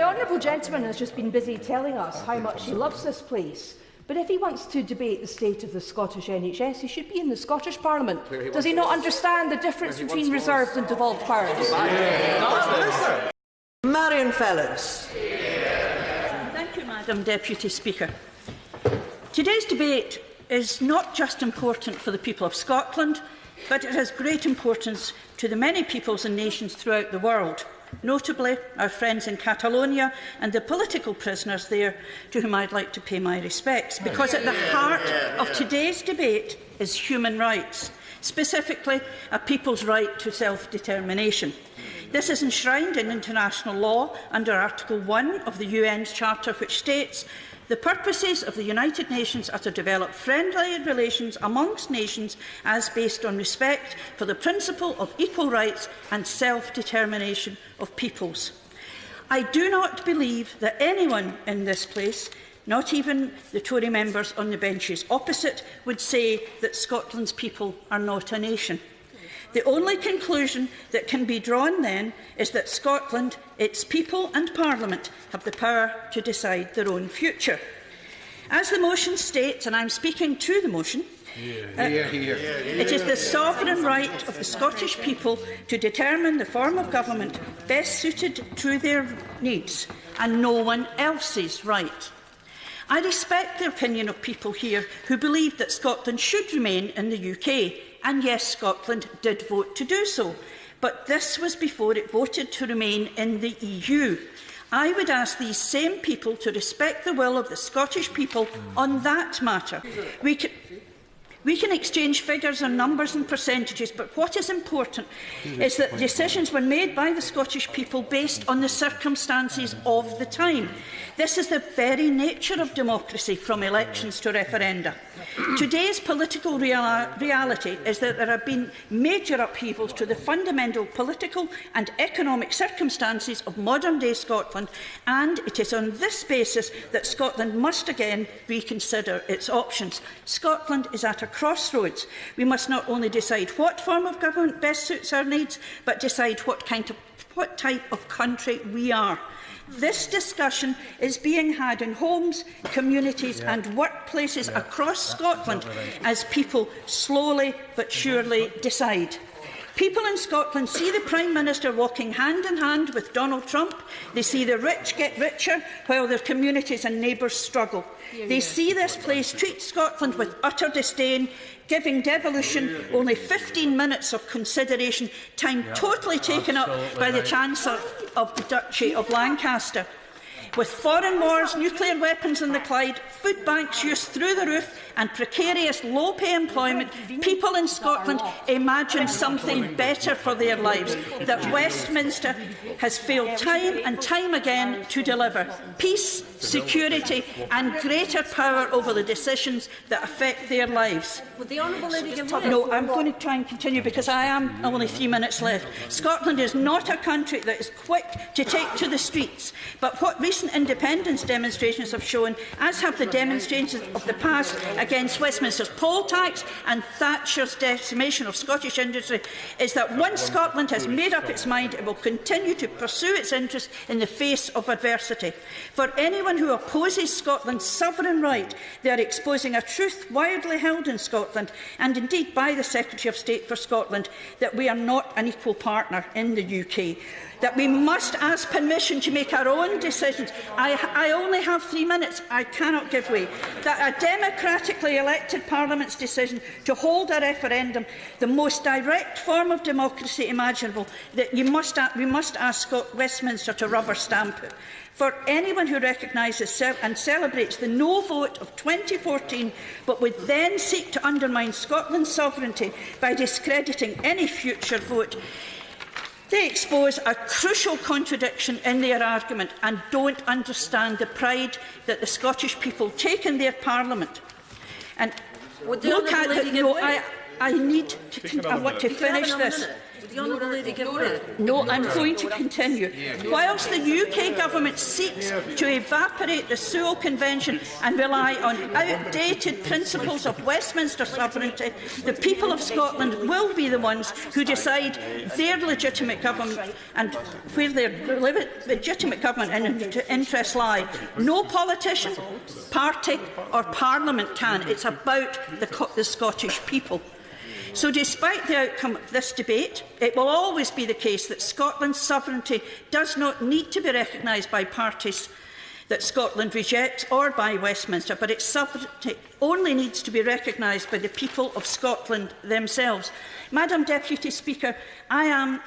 Speaker 6: honourable gentleman has just been busy telling us how much he loves this place. But if he wants to debate the state of the Scottish NHS, he should be in the Scottish Parliament. Does he not understand the difference between reserved and devolved powers?
Speaker 9: Marion Fellows.
Speaker 13: Thank you, Madam Deputy Speaker. Today's debate is not just important for the people of Scotland, but it has great importance to the many peoples and nations throughout the world, notably our friends in Catalonia and the political prisoners there, to whom I'd like to pay my respects, because at the heart of today's debate is human rights, specifically a people's right to self-determination. This is enshrined in international law under Article 1 of the UN's Charter, which states, "The purposes of the United Nations are to develop friendly relations amongst nations as based on respect for the principle of equal rights and self-determination of peoples." I do not believe that anyone in this place, not even the Tory members on the benches opposite, would say that Scotland's people are not a nation. The only conclusion that can be drawn then is that Scotland, its people and Parliament have the power to decide their own future. As the motion states, and I am speaking to the motion, it is the sovereign right of the Scottish people to determine the form of government best suited to their needs, and no one else's right. I respect the opinion of people here who believe that Scotland should remain in the UK, and yes, Scotland did vote to do so, but this was before it voted to remain in the EU. I would ask these same people to respect the will of the Scottish people on that matter. We can exchange figures and numbers and percentages, but what is important is that decisions were made by the Scottish people based on the circumstances of the time. This is the very nature of democracy, from elections to referenda. Today's political reality is that there have been major upheavals to the fundamental political and economic circumstances of modern-day Scotland, and it is on this basis that Scotland must again reconsider its options. Scotland is at a crossroads. We must not only decide what form of government best suits our needs, but decide what type of country we are. This discussion is being had in homes, communities and workplaces across Scotland as people slowly but surely decide. People in Scotland see the Prime Minister walking hand in hand with Donald Trump. They see the rich get richer while their communities and neighbours struggle. They see this place treat Scotland with utter disdain, giving devolution only 15 minutes of consideration, time totally taken up by the Chancellor of the Duchy of Lancaster. With foreign wars, nuclear weapons in the Clyde, food banks used through the roof and precarious low-pay employment, people in Scotland imagine something better for their lives that Westminster has failed time and time again to deliver. Peace, security and greater power over the decisions that affect their lives.
Speaker 8: Would the Honourable Lady give way?
Speaker 13: No, I'm going to try and continue because I am only 3 minutes left. Scotland is not a country that is quick to take to the streets, but what recent independence demonstrations have shown, as have the demonstrations of the past against Westminster's poll tax and Thatcher's decimation of Scottish industry, is that once Scotland has made up its mind, it will continue to pursue its interests in the face of adversity. For anyone who opposes Scotland's sovereign right, they are exposing a truth widely held in Scotland, and indeed by the Secretary of State for Scotland, that we are not an equal partner in the UK. that we must ask permission to make our own decisions. I only have 3 minutes. I cannot give way. That a democratically elected Parliament's decision to hold a referendum, the most direct form of democracy imaginable, that we must ask Westminster to rubber stamp it. For anyone who recognises and celebrates the no vote of 2014 but would then seek to undermine Scotland's sovereignty by discrediting any future vote, they expose a crucial contradiction in their argument and don't understand the pride that the Scottish people take in their Parliament. And look at it. I need to. I want to finish this. No, I'm going to continue. Whilst the UK Government seeks to evaporate the Sewell Convention and rely on outdated principles of Westminster sovereignty, the people of Scotland will be the ones who decide their legitimate government and where their legitimate government and interests lie. No politician, party or parliament can. It's about the Scottish people. So despite the outcome of this debate, it will always be the case that Scotland's sovereignty does not need to be recognised by parties that Scotland rejects or by Westminster, but its sovereignty only needs to be recognised by the people of Scotland themselves. Madam Deputy Speaker, I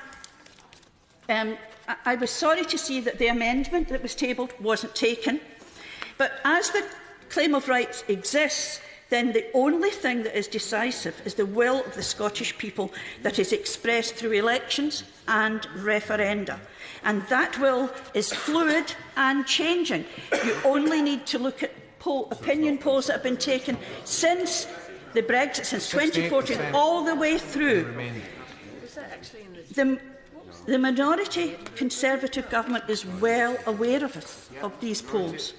Speaker 13: was sorry to see that the amendment that was tabled wasn't taken, but as the claim of rights exists, then the only thing that is decisive is the will of the Scottish people that is expressed through elections and referenda. And that will is fluid and changing. You only need to look at opinion polls that have been taken since the Brexit, since 2014, all the way through. The minority Conservative government is well aware of these polls.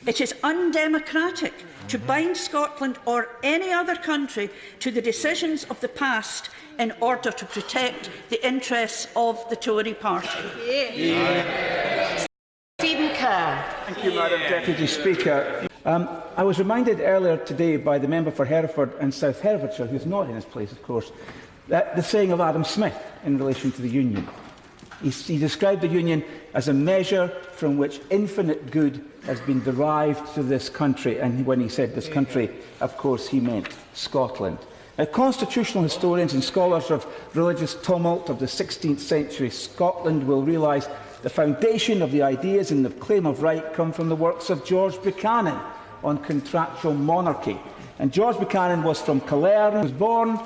Speaker 13: It is undemocratic to bind Scotland or any other country to the decisions of the past in order to protect the interests of the Tory party.
Speaker 14: Stephen Kerr.
Speaker 15: Thank you, Madam Deputy Speaker. I was reminded earlier today by the member for Hereford and South Herefordshire, who is not in his place, of course, that the saying of Adam Smith in relation to the Union. He described the Union as a measure from which infinite good has been derived to this country, and when he said this country, of course, he meant Scotland. Now, constitutional historians and scholars of religious tumult of the 16th century Scotland will realise the foundation of the ideas in the claim of right come from the works of George Buchanan on contractual monarchy. And George Buchanan was from Killearn, he was born,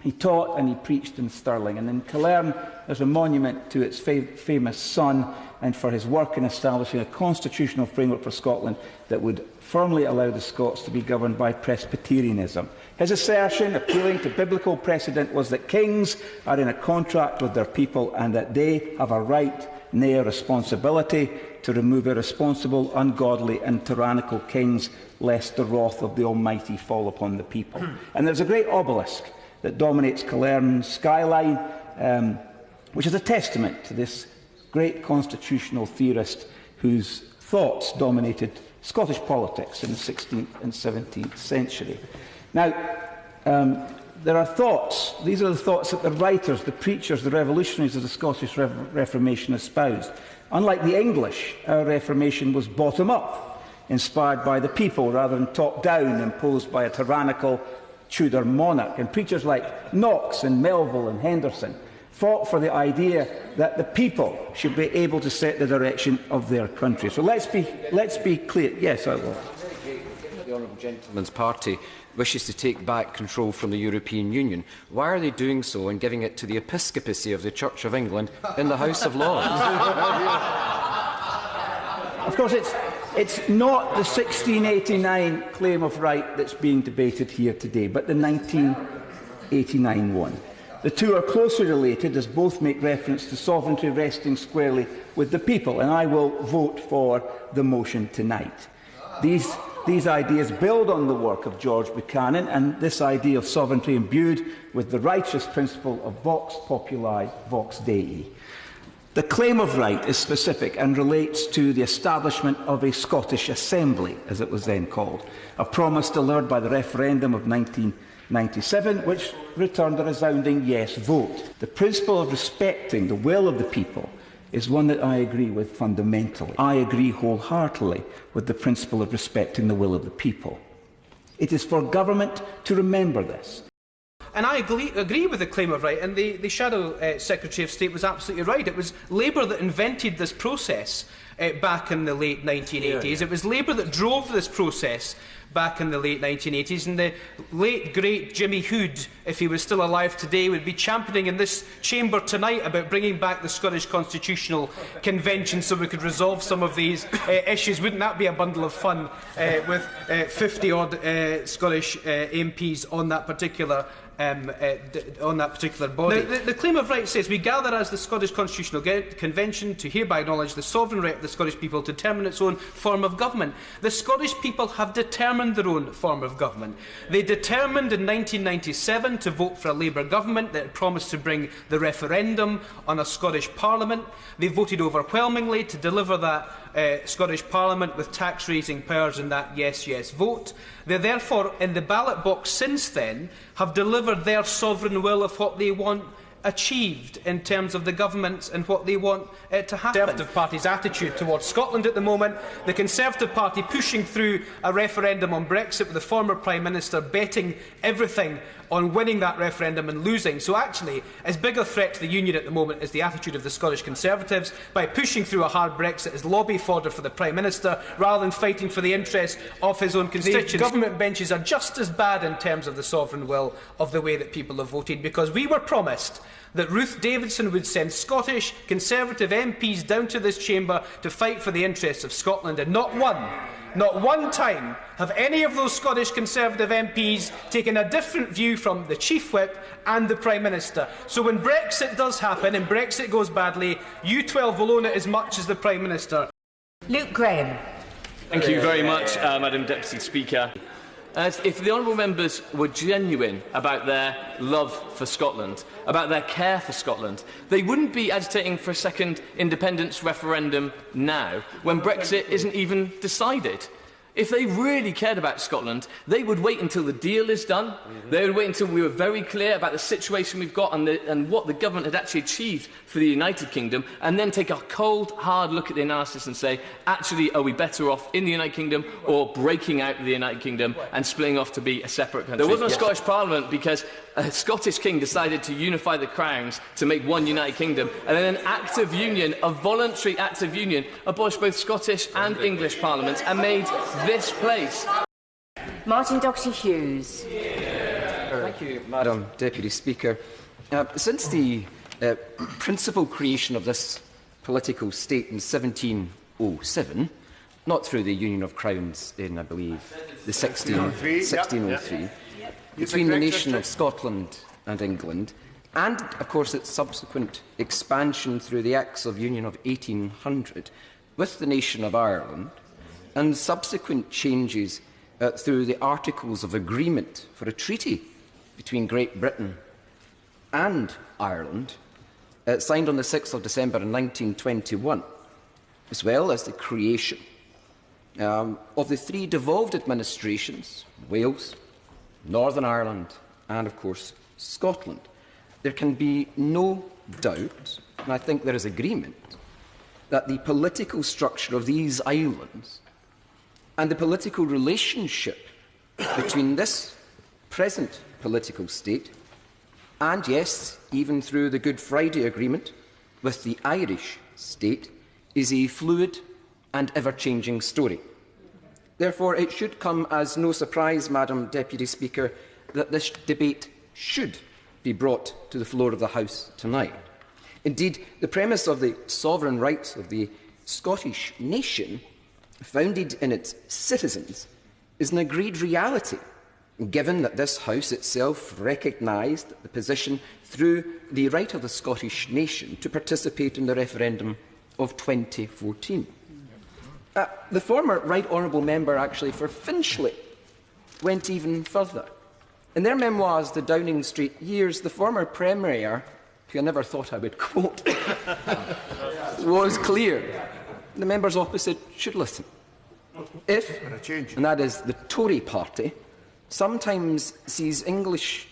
Speaker 15: he taught and he preached in Stirling. And in Killearn there's a monument to its famous son and for his work in establishing a constitutional framework for Scotland that would firmly allow the Scots to be governed by Presbyterianism. His assertion, appealing to biblical precedent, was that kings are in a contract with their people and that they have a right, nay, a responsibility, to remove irresponsible, ungodly and tyrannical kings, lest the wrath of the Almighty fall upon the people. And there's a great obelisk that dominates Killearn's skyline, which is a testament to this great constitutional theorist whose thoughts dominated Scottish politics in the 16th and 17th century. Now, there are thoughts, these are the thoughts that the writers, the preachers, the revolutionaries of the Scottish Reformation espoused. Unlike the English, our Reformation was bottom-up, inspired by the people rather than top-down, imposed by a tyrannical Tudor monarch. And preachers like Knox and Melville and Henderson fought for the idea that the people should be able to set the direction of their country. So let's be clear. Yes, I will.
Speaker 16: The honourable gentleman's party wishes to take back control from the European Union. Why are they doing so and giving it to the episcopacy of the Church of England in the House of Lords?
Speaker 15: Of course, it's not the 1689 claim of right that's being debated here today, but the 1989 one. The two are closely related, as both make reference to sovereignty resting squarely with the people, and I will vote for the motion tonight. These ideas build on the work of George Buchanan, and this idea of sovereignty imbued with the righteous principle of vox populi, vox dei. The claim of right is specific and relates to the establishment of a Scottish Assembly, as it was then called, a promise delivered by the referendum of 1997, which returned a resounding yes vote. The principle of respecting the will of the people is one that I agree with fundamentally. I agree wholeheartedly with the principle of respecting the will of the people. It is for government to remember this.
Speaker 3: And I agree with the claim of right, and the Shadow Secretary of State was absolutely right. It was Labour that invented this process back in the late 1980s. It was Labour that drove this process back in the late 1980s, and the late, great Jimmy Hood, if he was still alive today, would be championing in this chamber tonight about bringing back the Scottish Constitutional Convention so we could resolve some of these issues. Wouldn't that be a bundle of fun with 50-odd Scottish MPs on that particular body? The claim of right says, we gather as the Scottish Constitutional Convention to hereby acknowledge the sovereign right of the Scottish people to determine its own form of government. The Scottish people have determined their own form of government. They determined in 1997 to vote for a Labour government that had promised to bring the referendum on a Scottish Parliament. They voted overwhelmingly to deliver that Scottish Parliament with tax-raising powers in that yes vote. They therefore, in the ballot box since then, have delivered their sovereign will of what they want achieved in terms of the government and what they want to happen. The Conservative Party's attitude towards Scotland at the moment, the Conservative Party pushing through a referendum on Brexit with the former Prime Minister betting everything on winning that referendum and losing. So actually, as big a threat to the Union at the moment is the attitude of the Scottish Conservatives. By pushing through a hard Brexit as lobby fodder for the Prime Minister, rather than fighting for the interests of his own constituents. The government benches are just as bad in terms of the sovereign will of the way that people have voted, because we were promised that Ruth Davidson would send Scottish Conservative MPs down to this chamber to fight for the interests of Scotland, and not one time have any of those Scottish Conservative MPs taken a different view from the Chief Whip and the Prime Minister. So when Brexit does happen and Brexit goes badly, you 12 will own it as much as the Prime Minister.
Speaker 14: Luke Graham.
Speaker 17: Thank you very much, Madam Deputy Speaker. If the honourable members were genuine about their love for Scotland, about their care for Scotland, they wouldn't be agitating for a second independence referendum now, when Brexit isn't even decided. If they really cared about Scotland, they would wait until the deal is done. They would wait until we were very clear about the situation we've got and what the government had actually achieved for the United Kingdom, and then take a cold, hard look at the analysis and say, actually, are we better off in the United Kingdom or breaking out of the United Kingdom and splitting off to be a separate country? There wasn't a Scottish Parliament because a Scottish king decided to unify the crowns to make one United Kingdom, and then an act of union, a voluntary act of union, abolished both Scottish and English parliaments and made this place.
Speaker 14: Martin Doherty-Hughes.
Speaker 16: Thank you, Madam Deputy Speaker. Since the principal creation of this political state in 1707, not through the Union of Crowns in, I believe, the 1603, between the nation of Scotland and England, and, of course, its subsequent expansion through the Acts of Union of 1800 with the nation of Ireland, and subsequent changes through the Articles of Agreement for a treaty between Great Britain and Ireland, signed on the 6th of December in 1921, as well as the creation of the three devolved administrations, Wales, Northern Ireland and, of course, Scotland. There can be no doubt, and I think there is agreement, that the political structure of these islands and the political relationship between this present political state and, yes, even through the Good Friday Agreement with the Irish state, is a fluid and ever-changing story. Therefore, it should come as no surprise, Madam Deputy Speaker, that this debate should be brought to the floor of the House tonight. Indeed, the premise of the sovereign rights of the Scottish nation, founded in its citizens, is an agreed reality, given that this House itself recognised the position through the right of the Scottish nation to participate in the referendum of 2014. The former Right Honourable Member, actually, for Finchley, went even further. In their memoirs, The Downing Street Years, the former Premier, who I never thought I would quote, was clear. The members opposite should listen. If, and that is the Tory party, sometimes seems English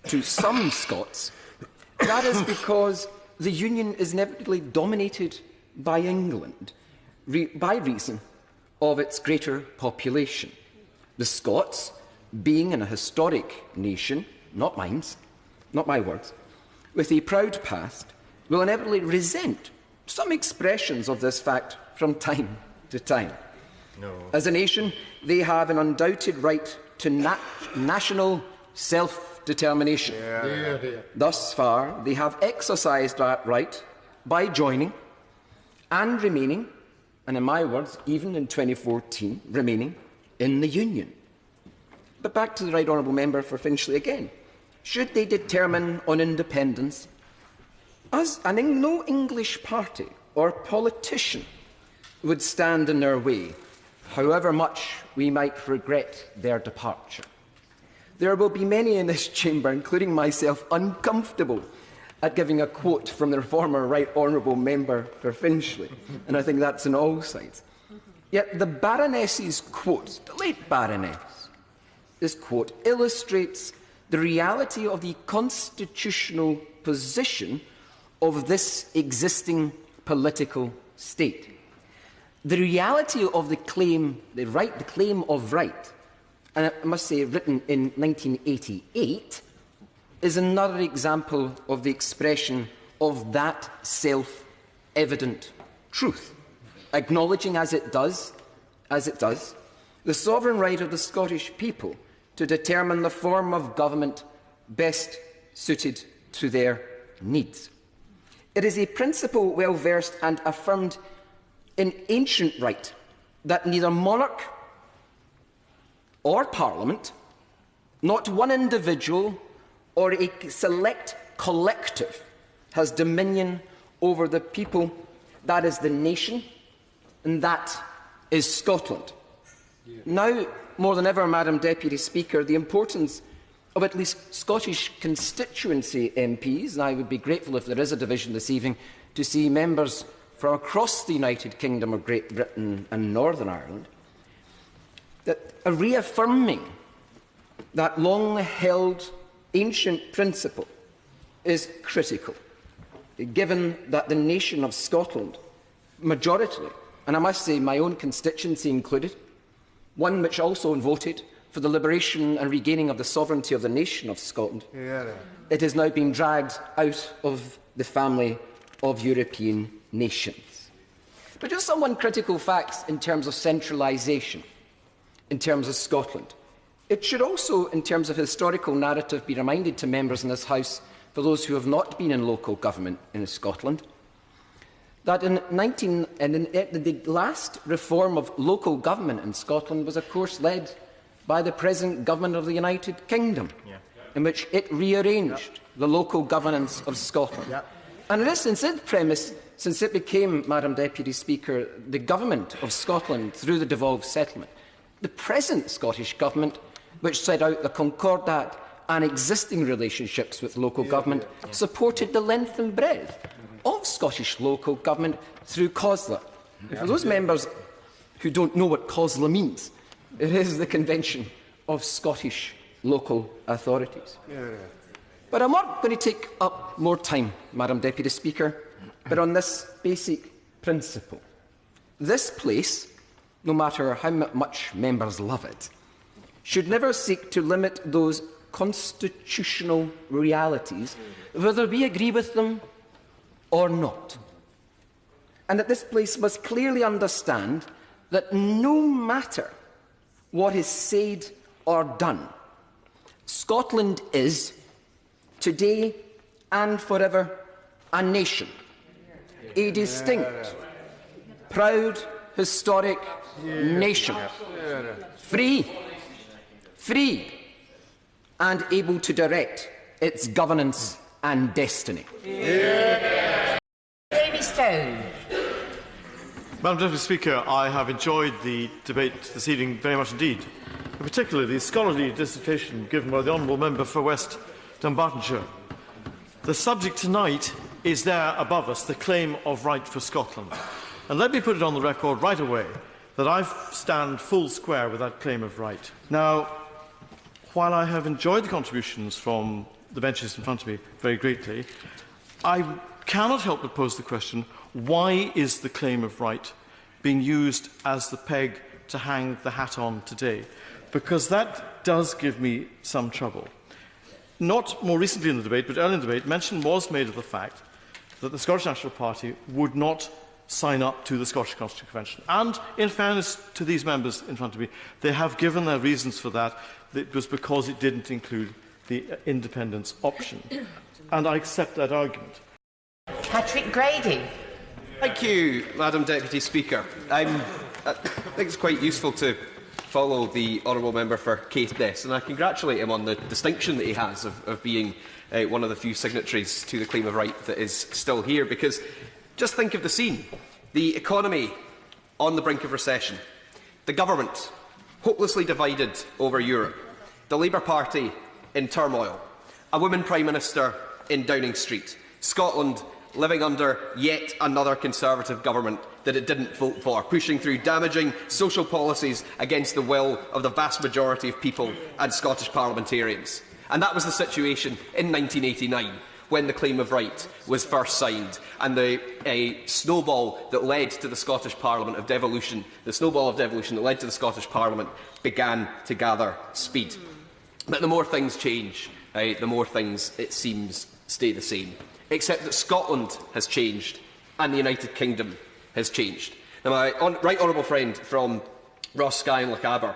Speaker 16: to some Scots, that is because the Union is inevitably dominated by England by reason of its greater population. The Scots, being a historic nation, not mine, not my words, with a proud past, will inevitably resent some expressions of this fact from time to time. No. As a nation, they have an undoubted right to national self-determination. Thus far, they have exercised that right by joining and remaining, and in my words, even in 2014, remaining in the Union. But back to the Right Honourable Member for Finchley again. Should they determine on independence, no English party or politician would stand in their way, however much we might regret their departure. There will be many in this chamber, including myself, uncomfortable at giving a quote from their former Right Honourable Member for Finchley, and I think that's on all sides. Yet the Baroness's quote, the late Baroness, this quote illustrates the reality of the constitutional position of this existing political state. The reality of the claim, the claim of right, and I must say written in 1988, is another example of the expression of that self-evident truth, acknowledging as it does, the sovereign right of the Scottish people to determine the form of government best suited to their needs. It is a principle well versed and affirmed in ancient right that neither monarch or parliament, not one individual or a select collective, has dominion over the people. That is the nation, and that is Scotland. Yeah. Now, more than ever, Madam Deputy Speaker, the importance of at least Scottish constituency MPs, and I would be grateful if there is a division this evening to see members from across the United Kingdom of Great Britain and Northern Ireland, that reaffirming that long-held ancient principle is critical, given that the nation of Scotland, majority, and I must say my own constituency included, one which also voted for the liberation and regaining of the sovereignty of the nation of Scotland, it has now been dragged out of the family of European nations. But just some critical facts in terms of centralisation, in terms of Scotland. It should also, in terms of historical narrative, be reminded to members in this House, for those who have not been in local government in Scotland, that the last reform of local government in Scotland was, of course, led by the present government of the United Kingdom, in which it rearranged the local governance of Scotland. And it is since it became, Madam Deputy Speaker, the government of Scotland through the devolved settlement, the present Scottish government, which set out the Concordat and existing relationships with local government, supported the length and breadth of Scottish local government through COSLA. For those members who don't know what COSLA means, it is the Convention of Scottish Local Authorities. But I'm not going to take up more time, Madam Deputy Speaker, but on this basic principle. This place, no matter how much members love it, should never seek to limit those constitutional realities, whether we agree with them or not. And that this place must clearly understand that no matter what is said or done, Scotland is, today and forever, a nation, a distinct, proud, historic nation, free, and able to direct its governance and destiny.
Speaker 18: Madam Deputy Speaker, I have enjoyed the debate this evening very much indeed, and particularly the scholarly dissertation given by the Honourable Member for West Dunbartonshire. The subject tonight is there above us, the claim of right for Scotland. And let me put it on the record right away that I stand full square with that claim of right. Now, while I have enjoyed the contributions from the benches in front of me very greatly, I cannot help but pose the question, why is the claim of right being used as the peg to hang the hat on today? Because that does give me some trouble. Not more recently in the debate, but early in the debate, mention was made of the fact that the Scottish National Party would not sign up to the Scottish Constitutional Convention. And, in fairness to these members in front of me, they have given their reasons for that. It was because it didn't include the independence option. And I accept that argument.
Speaker 14: Patrick Grady.
Speaker 12: Thank you, Madam Deputy Speaker. I think it's quite useful to follow the honourable member for Caithness, and I congratulate him on the distinction that he has of being one of the few signatories to the claim of right that is still here, because just think of the scene. The economy on the brink of recession, the government hopelessly divided over Europe, the Labour Party in turmoil, a woman Prime Minister in Downing Street, Scotland living under yet another Conservative government that it didn't vote for, pushing through damaging social policies against the will of the vast majority of people and Scottish parliamentarians. And that was the situation in 1989, when the claim of right was first signed, and the snowball that led to the Scottish Parliament of devolution, the snowball of devolution that led to the Scottish Parliament began to gather speed. But the more things change, the more things, it seems, stay the same. Except that Scotland has changed and the United Kingdom has changed. Now, my right honourable friend from Ross, Skye and Lochaber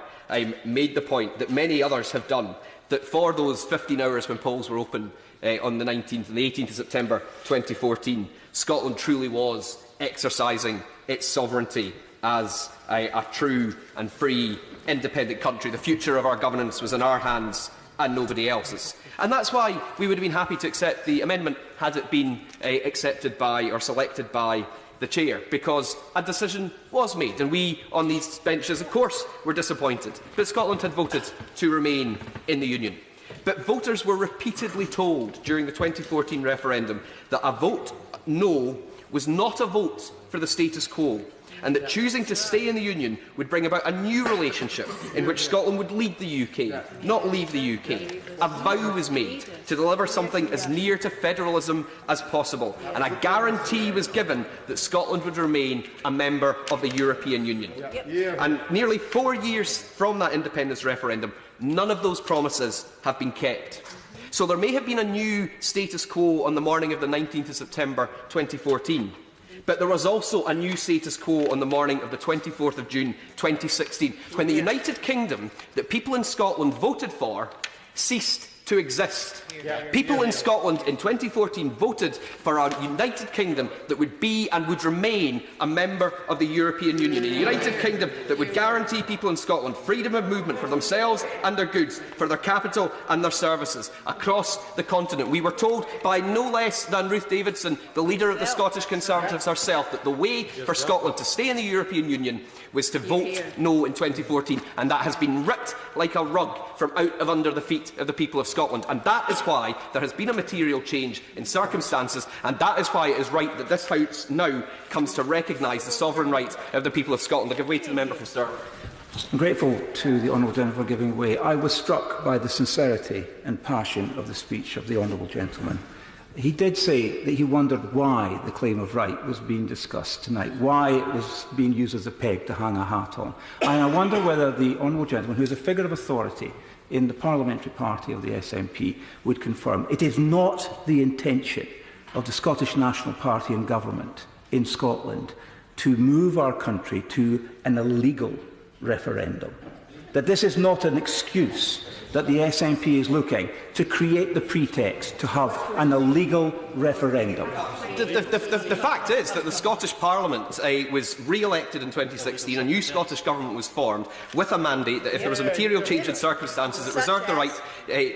Speaker 12: made the point that many others have done, that for those 15 hours when polls were open on the 19th and the 18th of September 2014, Scotland truly was exercising its sovereignty as a true and free, independent country. The future of our governance was in our hands and nobody else's. And that's why we would have been happy to accept the amendment had it been accepted by or selected by the Chair, because a decision was made. And we on these benches, of course, were disappointed. But Scotland had voted to remain in the Union. But voters were repeatedly told during the 2014 referendum that a vote no was not a vote for the status quo, and that choosing to stay in the Union would bring about a new relationship in which Scotland would lead the UK, not leave the UK. A vow was made to deliver something as near to federalism as possible, and a guarantee was given that Scotland would remain a member of the European Union. And nearly 4 years from that independence referendum, none of those promises have been kept. So there may have been a new status quo on the morning of the 19th of September 2014, but there was also a new status quo on the morning of the 24th of June 2016, when the United Kingdom that people in Scotland voted for ceased to exist. People in Scotland in 2014 voted for a United Kingdom that would be and would remain a member of the European Union, a United Kingdom that would guarantee people in Scotland freedom of movement for themselves and their goods, for their capital and their services across the continent. We were told by no less than Ruth Davidson, the leader of the Scottish Conservatives herself, that the way for Scotland to stay in the European Union was to vote no in 2014, and that has been ripped like a rug from out of under the feet of the people of Scotland. And that is why there has been a material change in circumstances, and that is why it is right that this House now comes to recognise the sovereign right of the people of Scotland. I give way to the member from Stirling.
Speaker 15: I'm grateful to the Honourable Gentleman for giving way. I was struck by the sincerity and passion of the speech of the Honourable Gentleman. He did say that he wondered why the claim of right was being discussed tonight, why it was being used as a peg to hang a hat on. And I wonder whether the Honourable Gentleman, who is a figure of authority in the parliamentary party of the SNP, would confirm it is not the intention of the Scottish National Party and government in Scotland to move our country to an illegal referendum. That this is not an excuse that the SNP is looking to create the pretext to have an illegal referendum.
Speaker 12: The fact is that the Scottish Parliament was re-elected in 2016, a new Scottish Government was formed with a mandate that if there was a material change in circumstances, it reserved the right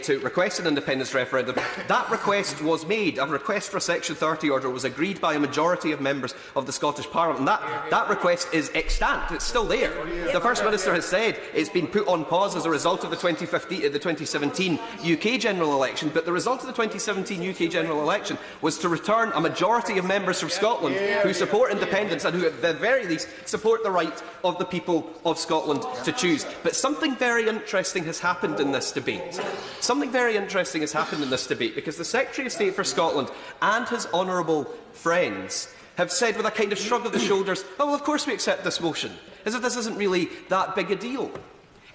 Speaker 12: to request an independence referendum. That request was made. A request for a Section 30 order was agreed by a majority of members of the Scottish Parliament. And that request is extant. It's still there. The First Minister has said it's been put on pause as a result of the 2017 UK general election, but the result of the 2017 UK general election was to return a majority of members from Scotland who support independence and who, at the very least, support the right of the people of Scotland to choose. But something very interesting has happened in this debate. Something very interesting has happened in this debate, because the Secretary of State for Scotland and his honourable friends have said with a kind of shrug of the shoulders, oh, well, of course we accept this motion, as if this isn't really that big a deal.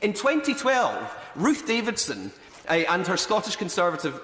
Speaker 12: In 2012, Ruth Davidson and her Scottish Conservative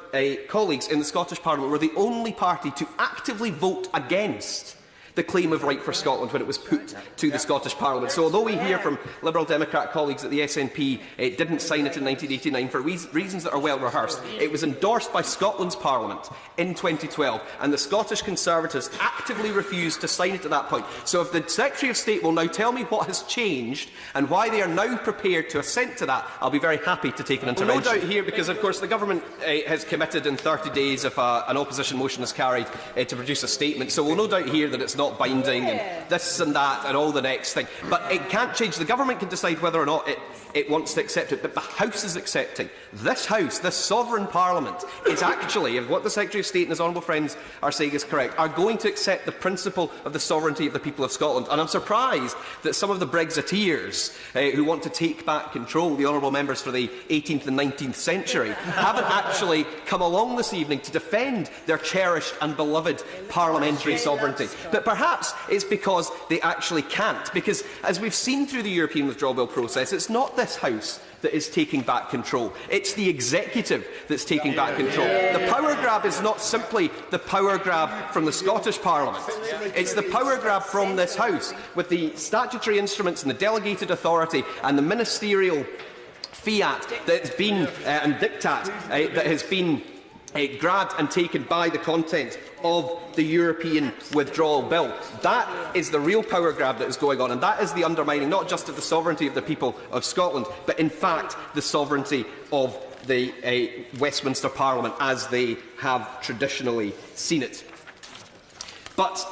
Speaker 12: colleagues in the Scottish Parliament were the only party to actively vote against the claim of right for Scotland when it was put to the Scottish Parliament. So although we hear from Liberal Democrat colleagues that the SNP didn't sign it in 1989 for reasons that are well rehearsed, it was endorsed by Scotland's Parliament in 2012, and the Scottish Conservatives actively refused to sign it at that point. So if the Secretary of State will now tell me what has changed and why they are now prepared to assent to that, I'll be very happy to take an intervention. Well, no doubt here, because of course the Government has committed in 30 days, if an opposition motion is carried, to produce a statement. So we'll no doubt hear that it's not binding and this and that and all the next thing. But it can't change. The Government can decide whether or not it wants to accept it, but the House is accepting. This House, this sovereign Parliament, is actually, if what the Secretary of State and his honourable friends are saying is correct, are going to accept the principle of the sovereignty of the people of Scotland. And I'm surprised that some of the Brexiteers who want to take back control, the honourable members for the 18th and 19th century, haven't actually come along this evening to defend their cherished and beloved parliamentary sovereignty. But perhaps it's because they actually can't, because as we've seen through the European withdrawal bill process, it's not this House that is taking back control. It's the executive that's taking back control. The power grab is not simply the power grab from the Scottish Parliament. It's the power grab from this House, with the statutory instruments and the delegated authority and the ministerial fiat that's been and diktat that has been grabbed and taken by the content of the European withdrawal bill. That is the real power grab that is going on, and that is the undermining not just of the sovereignty of the people of Scotland, but in fact the sovereignty of the Westminster Parliament as they have traditionally seen it. But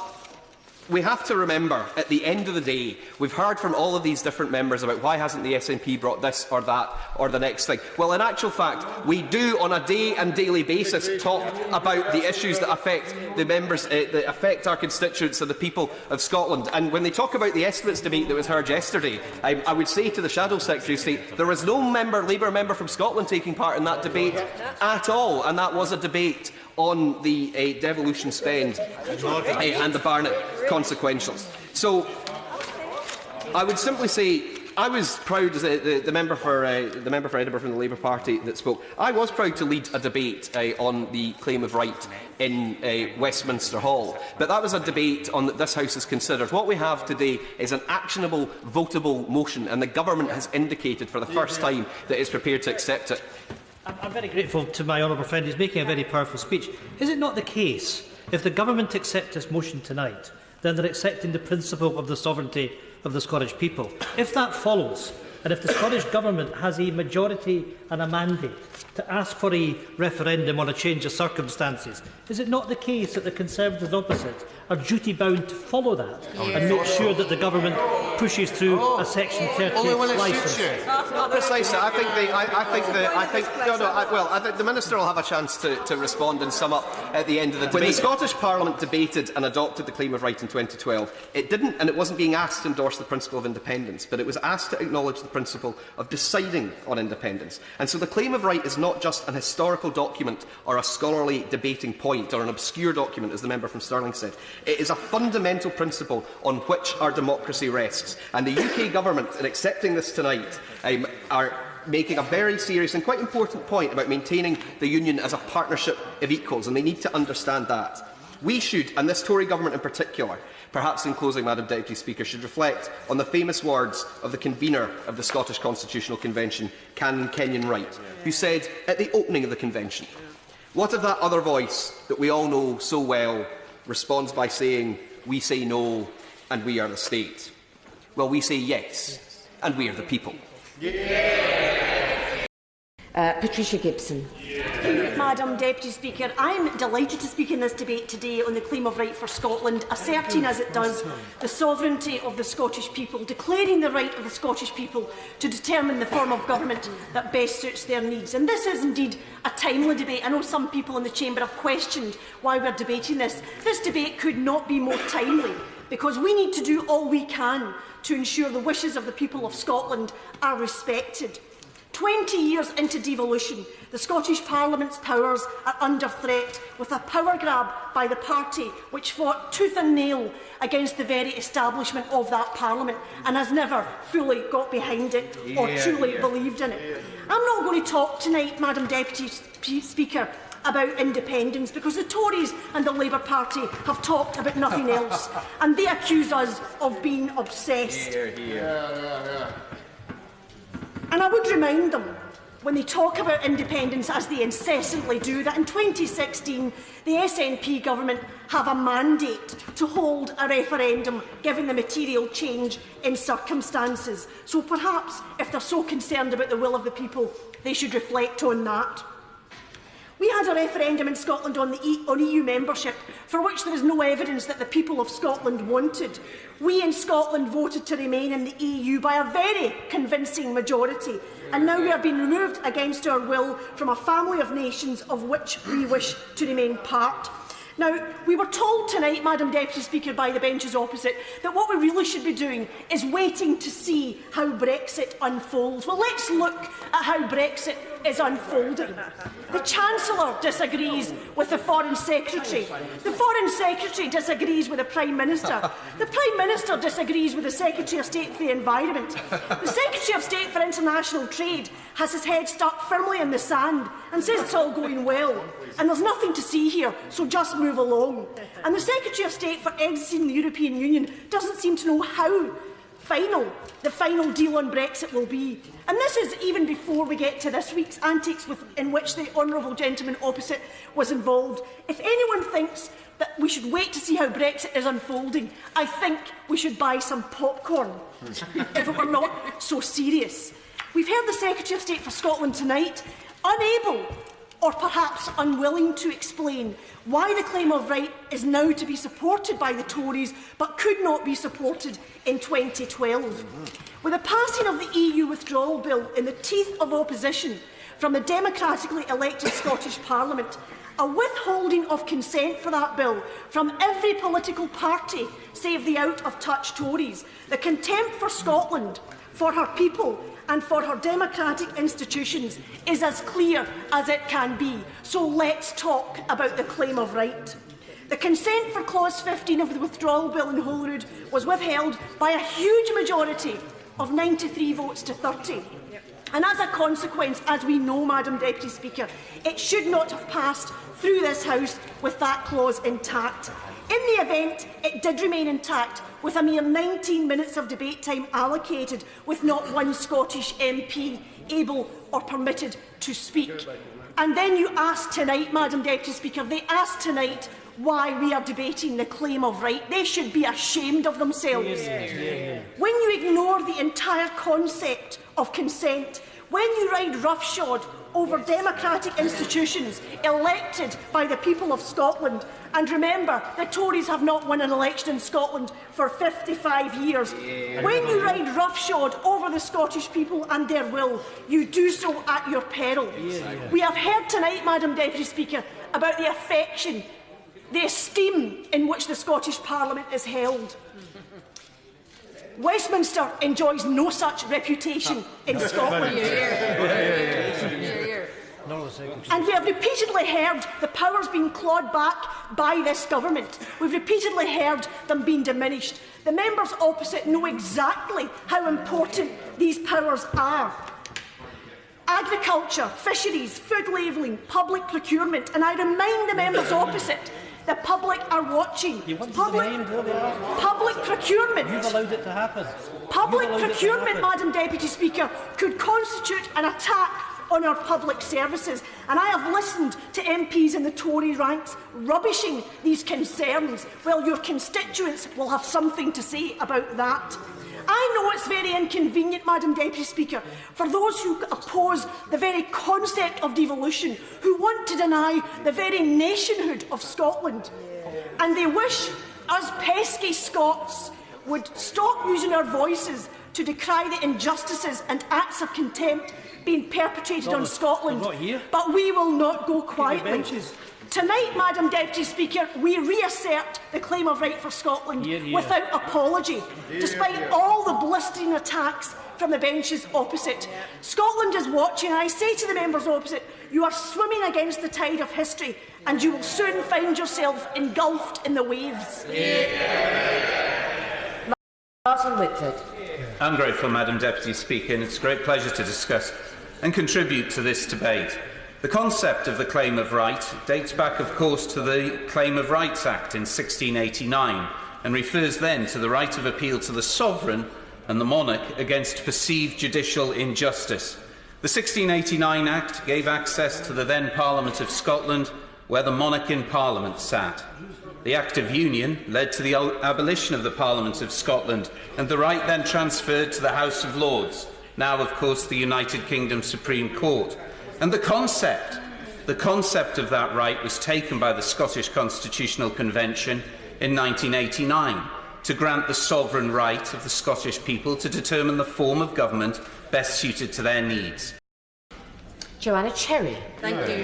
Speaker 12: we have to remember, at the end of the day, we've heard from all of these different members about why hasn't the SNP brought this or that or the next thing. Well, in actual fact, we do on a day and daily basis talk about the issues that affect the members, that affect our constituents and the people of Scotland. And when they talk about the estimates debate that was heard yesterday, I would say to the Shadow Secretary of State, there was no Labour member from Scotland taking part in that debate at all, and that was a debate on the devolution spend and the Barnett consequentials. So I would simply say I was proud, as the member for Edinburgh from the Labour Party that spoke, I was proud to lead a debate on the claim of right in Westminster Hall. But that was a debate on that this House has considered. What we have today is an actionable, votable motion, and the Government has indicated for the first time that it is prepared to accept it.
Speaker 2: I'm very grateful to my honourable friend. He's making a very powerful speech. Is it not the case, if the Government accepts this motion tonight, then they're accepting the principle of the sovereignty of the Scottish people? If that follows, and if the Scottish Government has a majority and a mandate to ask for a referendum on a change of circumstances, is it not the case that the Conservatives opposite are duty-bound to follow that and make sure that the Government pushes through a Section 38 licence?
Speaker 12: Precisely. I think the Minister will have a chance to respond and sum up at the end of the debate. When the Scottish Parliament debated and adopted the claim of right in 2012, it didn't, and it wasn't being asked to endorse the principle of independence, but it was asked to acknowledge the principle of deciding on independence. And so the claim of right is not just an historical document or a scholarly debating point or an obscure document, as the member from Stirling said. It is a fundamental principle on which our democracy rests. And the UK Government, in accepting this tonight, are making a very serious and quite important point about maintaining the Union as a partnership of equals, and they need to understand that. We should, and this Tory Government in particular, perhaps in closing, Madam Deputy Speaker, should reflect on the famous words of the convener of the Scottish Constitutional Convention, Canon Kenyon Wright, who said at the opening of the Convention, "What if that other voice that we all know so well responds by saying, 'We say no, and we are the state'? Well, we say yes, and we are the people."
Speaker 14: Patricia Gibson.
Speaker 8: Thank you, Madam Deputy Speaker. I am delighted to speak in this debate today on the claim of right for Scotland, asserting as it does the sovereignty of the Scottish people, declaring the right of the Scottish people to determine the form of government that best suits their needs. And this is indeed a timely debate. I know some people in the Chamber have questioned why we're debating this. This debate could not be more timely, because we need to do all we can to ensure the wishes of the people of Scotland are respected. 20 years into devolution, the Scottish Parliament's powers are under threat, with a power grab by the party which fought tooth and nail against the very establishment of that Parliament and has never fully got behind it or truly believed in it. I'm not going to talk tonight, Madam Deputy Speaker, about independence, because the Tories and the Labour Party have talked about nothing else, and they accuse us of being obsessed. And I would remind them, when they talk about independence, as they incessantly do, that in 2016 the SNP government have a mandate to hold a referendum given the material change in circumstances. So perhaps, if they're so concerned about the will of the people, they should reflect on that. We had a referendum in Scotland on EU membership, for which there is no evidence that the people of Scotland wanted. We in Scotland voted to remain in the EU by a very convincing majority, and now we are being removed against our will from a family of nations of which we wish to remain part. Now, we were told tonight, Madam Deputy Speaker, by the benches opposite, that what we really should be doing is waiting to see how Brexit unfolds. Well, let's look at how Brexit is unfolding. The Chancellor disagrees with the Foreign Secretary. The Foreign Secretary disagrees with the Prime Minister. The Prime Minister disagrees with the Secretary of State for the Environment. The Secretary of State for International Trade has his head stuck firmly in the sand and says it's all going well. And there's nothing to see here, so just move along. And the Secretary of State for exiting the European Union doesn't seem to know how the final deal on Brexit will be. And this is even before we get to this week's antics in which the honourable gentleman opposite was involved. If anyone thinks that we should wait to see how Brexit is unfolding, I think we should buy some popcorn, if it were not so serious. We've heard the Secretary of State for Scotland tonight unable, or perhaps unwilling, to explain why the claim of right is now to be supported by the Tories but could not be supported in 2012. With the passing of the EU withdrawal bill in the teeth of opposition from the democratically elected Scottish Parliament, a withholding of consent for that bill from every political party save the out-of-touch Tories, the contempt for Scotland, for her people and for her democratic institutions is as clear as it can be. So let's talk about the claim of right. The consent for Clause 15 of the withdrawal bill in Holyrood was withheld by a huge majority of 93 votes to 30. And as a consequence, as we know, Madam Deputy Speaker, it should not have passed through this House with that clause intact. In the event, it did remain intact, with a mere 19 minutes of debate time allocated, with not one Scottish MP able or permitted to speak. And then you ask tonight, Madam Deputy Speaker, they ask tonight why we are debating the claim of right. They should be ashamed of themselves. When you ignore the entire concept of consent, when you ride roughshod over democratic institutions elected by the people of Scotland, and remember, the Tories have not won an election in Scotland for 55 years. When you ride roughshod over the Scottish people and their will, you do so at your peril. We have heard tonight, Madam Deputy Speaker, about the affection, the esteem in which the Scottish Parliament is held. Westminster enjoys no such reputation in Scotland. And we have repeatedly heard the powers being clawed back by this government. We've repeatedly heard them being diminished. The members opposite know exactly how important these powers are. Agriculture, fisheries, food labelling, public procurement, and I remind the members opposite, the public are watching. Public procurement.
Speaker 2: You've allowed it to happen.
Speaker 8: Public procurement, Madam Deputy Speaker, could constitute an attack on our public services, and I have listened to MPs in the Tory ranks rubbishing these concerns. Well, your constituents will have something to say about that. I know it's very inconvenient, Madam Deputy Speaker, for those who oppose the very concept of devolution, who want to deny the very nationhood of Scotland. And they wish us pesky Scots would stop using our voices to decry the injustices and acts of contempt being perpetrated on Scotland. But we will not go quietly. Tonight, Madam Deputy Speaker, we reassert the claim of right for Scotland without apology, despite all the blistering attacks from the benches opposite. Scotland is watching, and I say to the members opposite, you are swimming against the tide of history, and you will soon find yourself engulfed in the waves.
Speaker 19: I'm grateful, Madam Deputy Speaker, and it's a great pleasure to discuss and contribute to this debate. The concept of the claim of right dates back, of course, to the Claim of Rights Act in 1689 and refers then to the right of appeal to the sovereign and the monarch against perceived judicial injustice. The 1689 Act gave access to the then Parliament of Scotland, where the monarch in Parliament sat. The Act of Union led to the abolition of the Parliament of Scotland, and the right then transferred to the House of Lords, now, of course, the United Kingdom Supreme Court. And the concept of that right was taken by the Scottish Constitutional Convention in 1989 to grant the sovereign right of the Scottish people to determine the form of government best suited to their needs.
Speaker 14: Joanna Cherry.
Speaker 6: Thank you,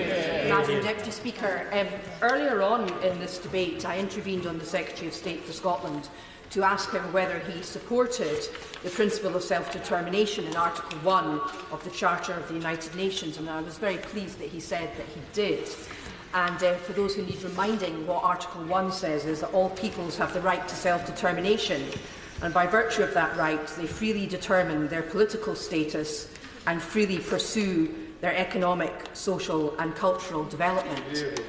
Speaker 6: Madam Deputy Speaker. Earlier on in this debate, I intervened on the Secretary of State for Scotland to ask him whether he supported the principle of self-determination in Article 1 of the Charter of the United Nations, and I was very pleased that he said that he did. And for those who need reminding, what Article 1 says is that all peoples have the right to self-determination, and by virtue of that right, they freely determine their political status and freely pursue their economic, social and cultural development.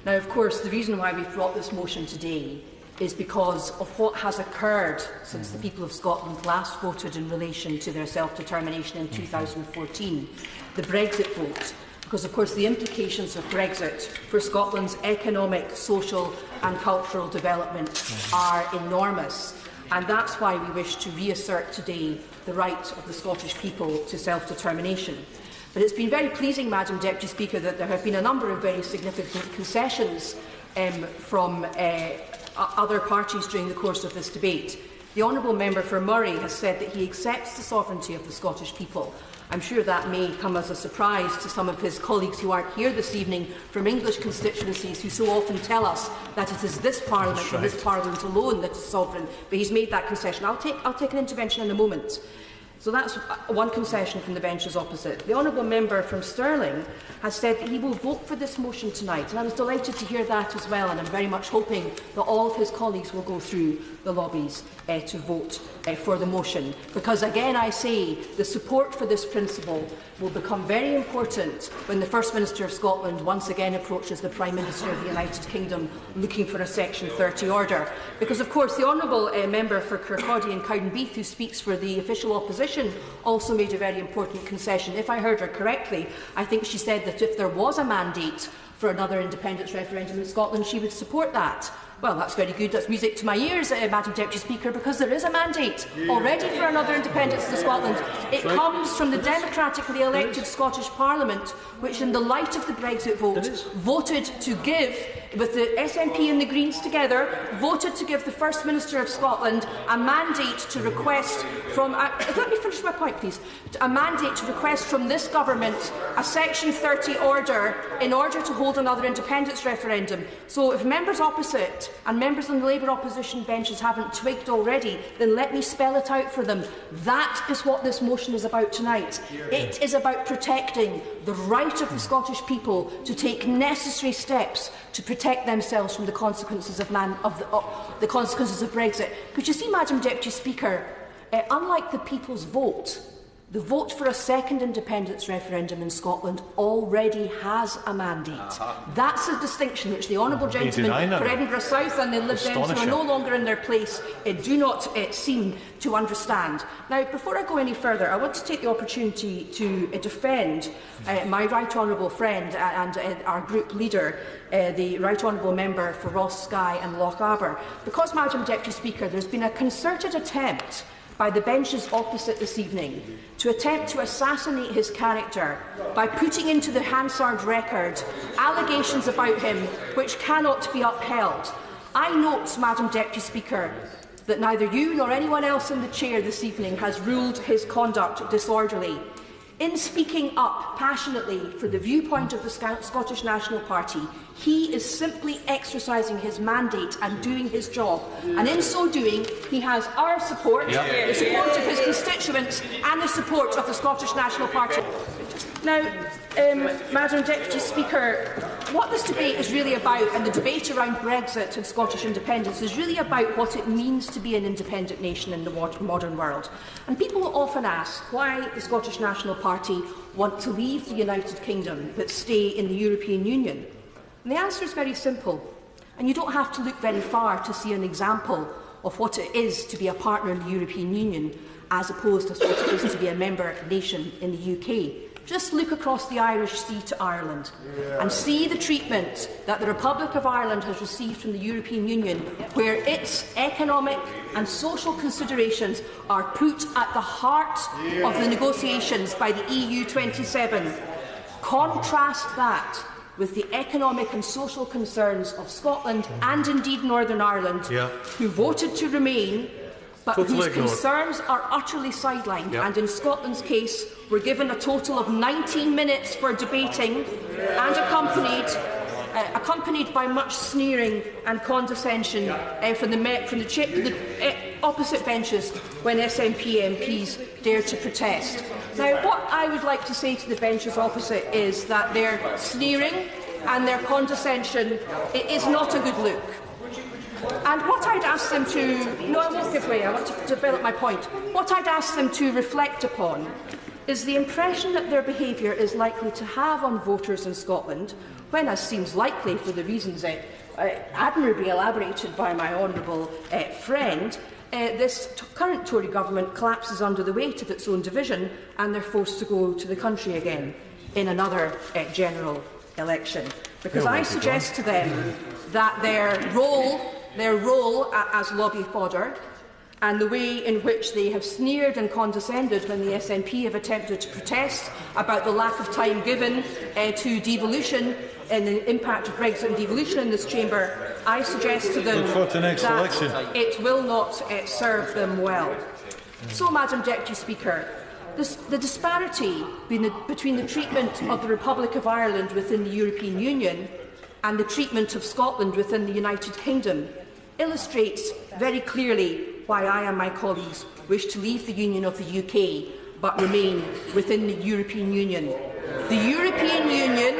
Speaker 6: Now, of course, the reason why we've brought this motion today is because of what has occurred since the people of Scotland last voted in relation to their self-determination in 2014, the Brexit vote. Because, of course, the implications of Brexit for Scotland's economic, social and cultural development are enormous. And that's why we wish to reassert today the right of the Scottish people to self-determination. But it's been very pleasing, Madam Deputy Speaker, that there have been a number of very significant concessions from other parties during the course of this debate. The Honourable Member for Murray has said that he accepts the sovereignty of the Scottish people. I'm sure that may come as a surprise to some of his colleagues who aren't here this evening from English constituencies who so often tell us that it is this Parliament and this Parliament alone that is sovereign. But he's made that concession. I'll take an intervention in a moment. So that's one concession from the benches opposite. The Honourable Member from Stirling has said that he will vote for this motion tonight, and I was delighted to hear that as well, and I'm very much hoping that all of his colleagues will go through the lobbies to vote for the motion, because again I say the support for this principle will become very important when the First Minister of Scotland once again approaches the Prime Minister of the United Kingdom looking for a Section 30 order. Because, of course, the Honourable Member for Kirkcaldy and Cowdenbeath, who speaks for the official opposition, also made a very important concession. If I heard her correctly, I think she said that if there was a mandate for another independence referendum in Scotland, she would support that. Well, that's very good. That's music to my ears, Madam Deputy Speaker, because there is a mandate already for another independence in Scotland. It comes from the democratically elected Scottish Parliament, which, in the light of the Brexit vote, voted to give, with the SNP and the Greens together, voted to give the First Minister of Scotland a mandate to request from... let me finish my point, please. A mandate to request from this government a Section 30 order in order to hold another independence referendum. So if members opposite and members on the Labour opposition benches haven't twigged already, then let me spell it out for them. That is what this motion is about tonight. It is about protecting the right of the Scottish people to take necessary steps to protect themselves from the consequences of Brexit. Because you see, Madam Deputy Speaker, unlike the people's vote, the vote for a second independence referendum in Scotland already has a mandate. That's a distinction which the honourable gentlemen for Edinburgh South and the Lib Dems who are no longer in their place do not seem to understand. Now, before I go any further, I want to take the opportunity to defend my right honourable friend and our group leader, the right honourable member for Ross, Skye and Lochaber. Because, Madam Deputy Speaker, there's been a concerted attempt by the benches opposite this evening to attempt to assassinate his character by putting into the Hansard record allegations about him which cannot be upheld. I note, Madam Deputy Speaker, that neither you nor anyone else in the chair this evening has ruled his conduct disorderly. In speaking up passionately for the viewpoint of the Scottish National Party, he is simply exercising his mandate and doing his job. And in so doing, he has our support, the support of his constituents and the support of the Scottish National Party. Now, Madam Deputy Speaker, what this debate is really about, and the debate around Brexit and Scottish independence, is really about what it means to be an independent nation in the modern world. And people will often ask why the Scottish National Party want to leave the United Kingdom but stay in the European Union. And the answer is very simple, and you don't have to look very far to see an example of what it is to be a partner in the European Union as opposed to what it is to be a member nation in the UK. Just look across the Irish Sea to Ireland and see the treatment that the Republic of Ireland has received from the European Union, where its economic and social considerations are put at the heart of the negotiations by the EU 27. Contrast that with the economic and social concerns of Scotland and indeed Northern Ireland, who voted to remain, but whose concerns are utterly sidelined, and in Scotland's case were given a total of 19 minutes for debating and accompanied by much sneering and condescension from the opposite benches when SNP MPs dared to protest. Now, what I would like to say to the benches opposite is that their sneering and their condescension is not a good look. And what I'd ask them to... No, I won't give way. I want to develop my point. What I'd ask them to reflect upon is the impression that their behaviour is likely to have on voters in Scotland, when, as seems likely for the reasons admirably elaborated by my honourable friend, this current Tory government collapses under the weight of its own division and they're forced to go to the country again in another general election. Because I suggest to them that their role as lobby fodder and the way in which they have sneered and condescended when the SNP have attempted to protest about the lack of time given to devolution and the impact of Brexit and devolution in this chamber, I suggest to them that it will not serve them well. So, Madam Deputy Speaker, the disparity between the treatment of the Republic of Ireland within the European Union and the treatment of Scotland within the United Kingdom illustrates very clearly why I and my colleagues wish to leave the Union of the UK but remain within the European Union. The European Union...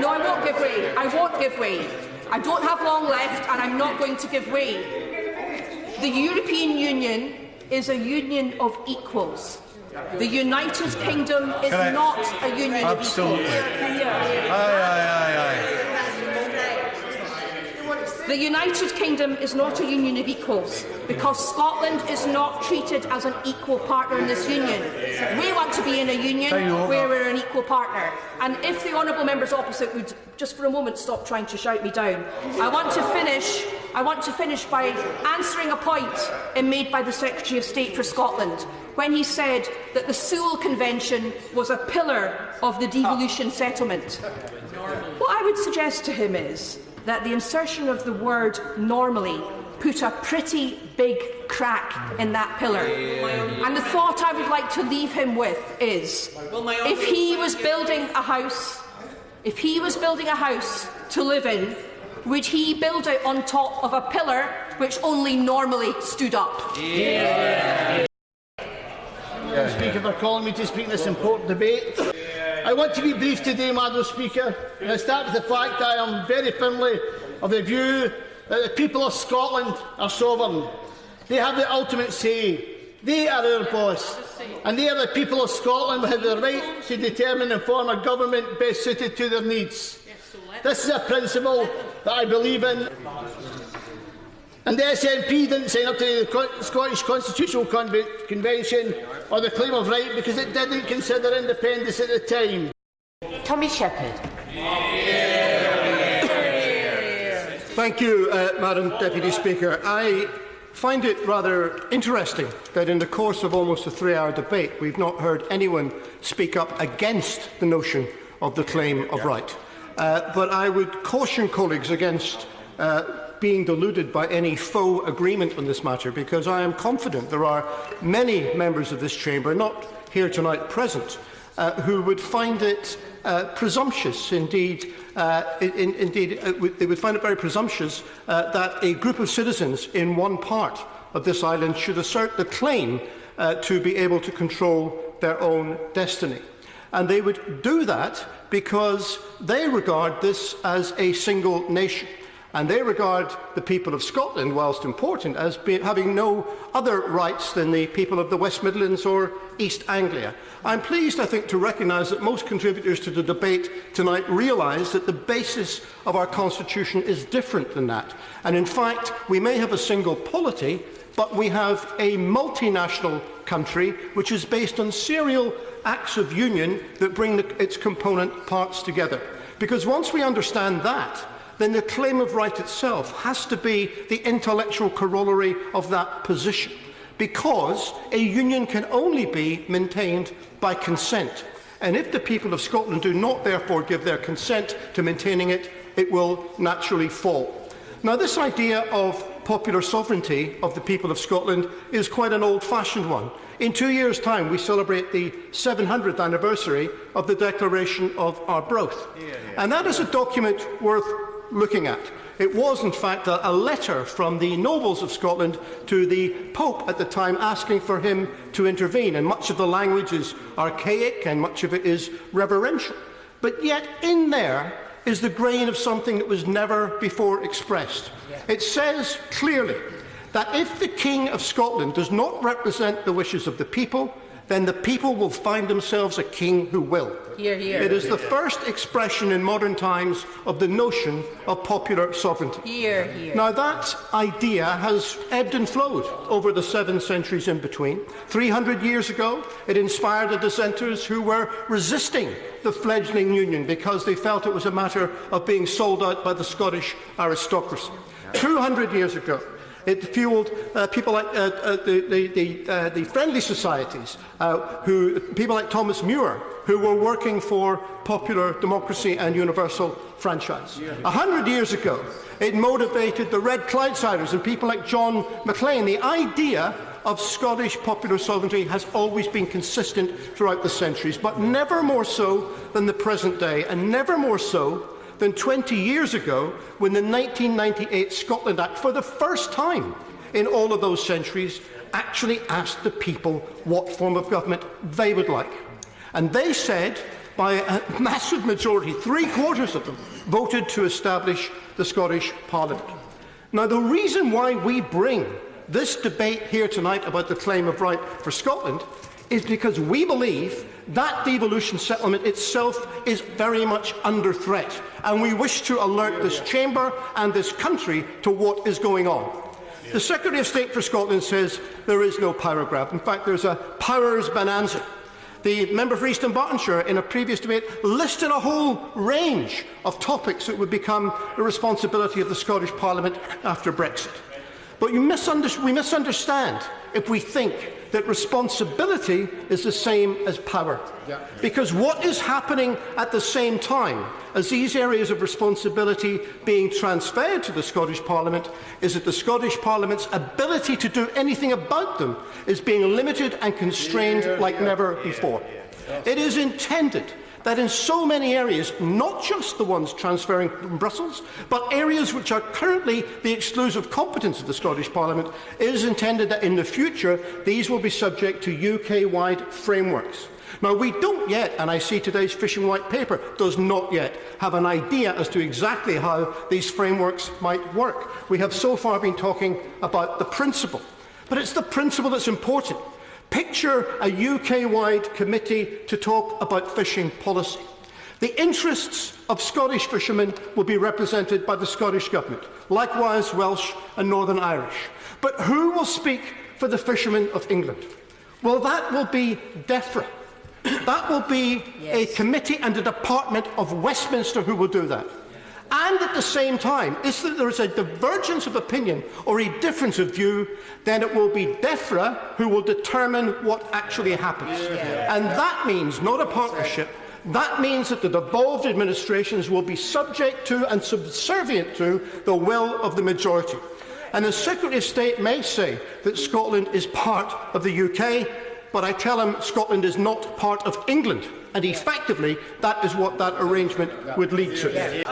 Speaker 6: No, I won't give way. I won't give way. I don't have long left and I'm not going to give way. The European Union is a union of equals. The United Kingdom is not a union of equals. The United Kingdom is not a union of equals because Scotland is not treated as an equal partner in this union. We want to be in a union where we're an equal partner. And if the honourable members opposite would just for a moment stop trying to shout me down, I want to finish by answering a point made by the Secretary of State for Scotland when he said that the Sewell Convention was a pillar of the devolution settlement. What I would suggest to him is that the insertion of the word normally put a pretty big crack in that pillar. And the thought I would like to leave him with is, if he was building a house to live in, would he build it on top of a pillar which only normally stood up?
Speaker 20: Speaker, for calling me to speak in this important debate. I want to be brief today, Madam Speaker, and I start with the fact that I am very firmly of the view that the people of Scotland are sovereign. They have the ultimate say. They are our boss, and they are the people of Scotland who have the right to determine and form a government best suited to their needs. This is a principle that I believe in. And the SNP didn't sign up to the Scottish Constitutional Convention or the Claim of Right because it didn't consider independence at the time.
Speaker 14: Tommy Shepherd.
Speaker 21: Thank you, Madam Deputy Speaker. I find it rather interesting that in the course of almost a 3-hour debate, we've not heard anyone speak up against the notion of the claim of right. But I would caution colleagues against being deluded by any faux agreement on this matter, because I am confident there are many members of this chamber, not here tonight present, who would find it presumptuous, indeed, they would find it very presumptuous that a group of citizens in one part of this island should assert the claim to be able to control their own destiny. And they would do that because they regard this as a single nation. And they regard the people of Scotland, whilst important, as having no other rights than the people of the West Midlands or East Anglia. I'm pleased, I think, to recognise that most contributors to the debate tonight realise that the basis of our constitution is different than that. And in fact, we may have a single polity, but we have a multinational country which is based on serial acts of union that bring its component parts together. Because once we understand that, then the claim of right itself has to be the intellectual corollary of that position, because a union can only be maintained by consent. And if the people of Scotland do not therefore give their consent to maintaining it, it will naturally fall. Now, this idea of popular sovereignty of the people of Scotland is quite an old-fashioned one. In 2 years' time, we celebrate the 700th anniversary of the Declaration of Arbroath. And that is a document worth looking at. It was, in fact, a letter from the nobles of Scotland to the Pope at the time, asking for him to intervene, and much of the language is archaic and much of it is reverential. But yet in there is the grain of something that was never before expressed. It says clearly that if the King of Scotland does not represent the wishes of the people, then the people will find themselves a king who will.
Speaker 14: Hear, hear.
Speaker 21: It is the first expression in modern times of the notion of popular sovereignty.
Speaker 14: Hear, hear.
Speaker 21: Now, that idea has ebbed and flowed over the 7 centuries in between. 300 years ago, it inspired the dissenters who were resisting the fledgling union because they felt it was a matter of being sold out by the Scottish aristocracy. 200 years ago, it fueled people like the friendly societies, people like Thomas Muir, who were working for popular democracy and universal franchise. 100 years ago, it motivated the Red Clydesiders and people like John Maclean. The idea of Scottish popular sovereignty has always been consistent throughout the centuries, but never more so than the present day, and never more so than 20 years ago, when the 1998 Scotland Act, for the first time in all of those centuries, actually asked the people what form of government they would like. And they said, by a massive majority, 3/4 of them voted to establish the Scottish Parliament. Now, the reason why we bring this debate here tonight about the claim of right for Scotland is because we believe that devolution settlement itself is very much under threat, and we wish to alert this chamber and this country to what is going on. The Secretary of State for Scotland says there is no power grab. In fact, there's a powers bonanza. The member for East Dunbartonshire, in a previous debate, listed a whole range of topics that would become the responsibility of the Scottish Parliament after Brexit. But we misunderstand if we think that responsibility is the same as power. Because what is happening at the same time as these areas of responsibility being transferred to the Scottish Parliament is that the Scottish Parliament's ability to do anything about them is being limited and constrained like never before. It is intended that in so many areas, not just the ones transferring from Brussels, but areas which are currently the exclusive competence of the Scottish Parliament, it is intended that in the future these will be subject to UK-wide frameworks. Now, we don't yet, and I see today's fishing white paper does not yet have an idea as to exactly how these frameworks might work. We have so far been talking about the principle, but it's the principle that's important. Picture a UK-wide committee to talk about fishing policy. The interests of Scottish fishermen will be represented by the Scottish Government, likewise Welsh and Northern Irish. But who will speak for the fishermen of England? Well, that will be DEFRA. That will be a committee and a department of Westminster who will do that. and at the same time, if there is a divergence of opinion or a difference of view, then it will be DEFRA who will determine what actually happens. And that means not a partnership. That means that the devolved administrations will be subject to and subservient to the will of the majority. And the Secretary of State may say that Scotland is part of the UK, but I tell him Scotland is not part of England. And effectively, that is what that arrangement would lead to.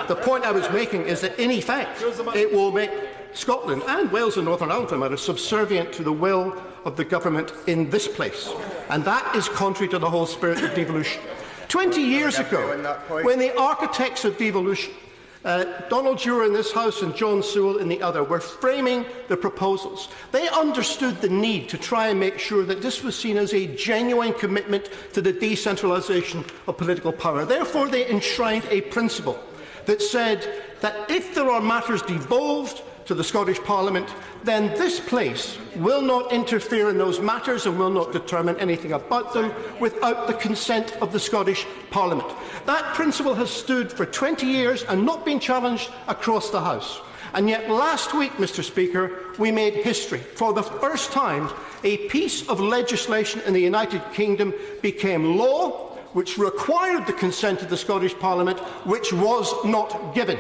Speaker 21: The point I was making is that, in effect, it will make Scotland and Wales and Northern Ireland, for that matter, subservient to the will of the government in this place. And that is contrary to the whole spirit of devolution. 20 years ago, when the architects of devolution, Donald Dewar in this House and John Sewell in the other, were framing the proposals, they understood the need to try and make sure that this was seen as a genuine commitment to the decentralisation of political power. Therefore, they enshrined a principle that said that if there are matters devolved to the Scottish Parliament, then this place will not interfere in those matters and will not determine anything about them without the consent of the Scottish Parliament. That principle has stood for 20 years and not been challenged across the House. And yet last week, Mr. Speaker, we made history. For the first time, a piece of legislation in the United Kingdom became law, which required the consent of the Scottish Parliament, which was not given.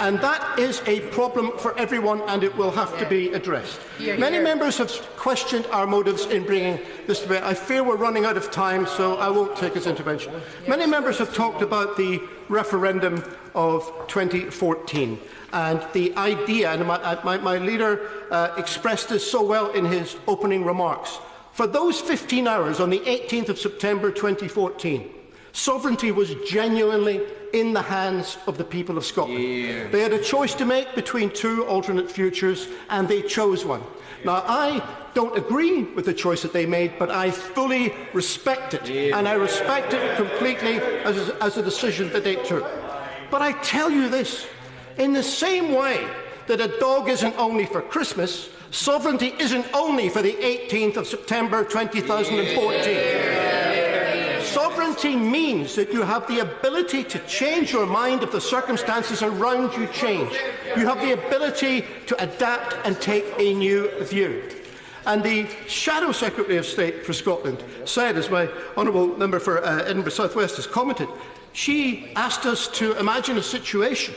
Speaker 21: And that is a problem for everyone, and it will have to be addressed. Many members have questioned our motives in bringing this debate. I fear we're running out of time, so I won't take his intervention. Many members have talked about the referendum of 2014 and the idea, and my leader expressed this so well in his opening remarks. For those 15 hours on the 18th of September 2014, sovereignty was genuinely in the hands of the people of Scotland. Yeah. They had a choice to make between two alternate futures, and they chose one. Now, I don't agree with the choice that they made, but I fully respect it, and I respect it completely as a decision that they took. But I tell you this, in the same way that a dog isn't only for Christmas, sovereignty isn't only for the 18th of September 2014. Yeah. Sovereignty means that you have the ability to change your mind if the circumstances around you change. You have the ability to adapt and take a new view. And the Shadow Secretary of State for Scotland said, as my honourable member for Edinburgh South West has commented, she asked us to imagine a situation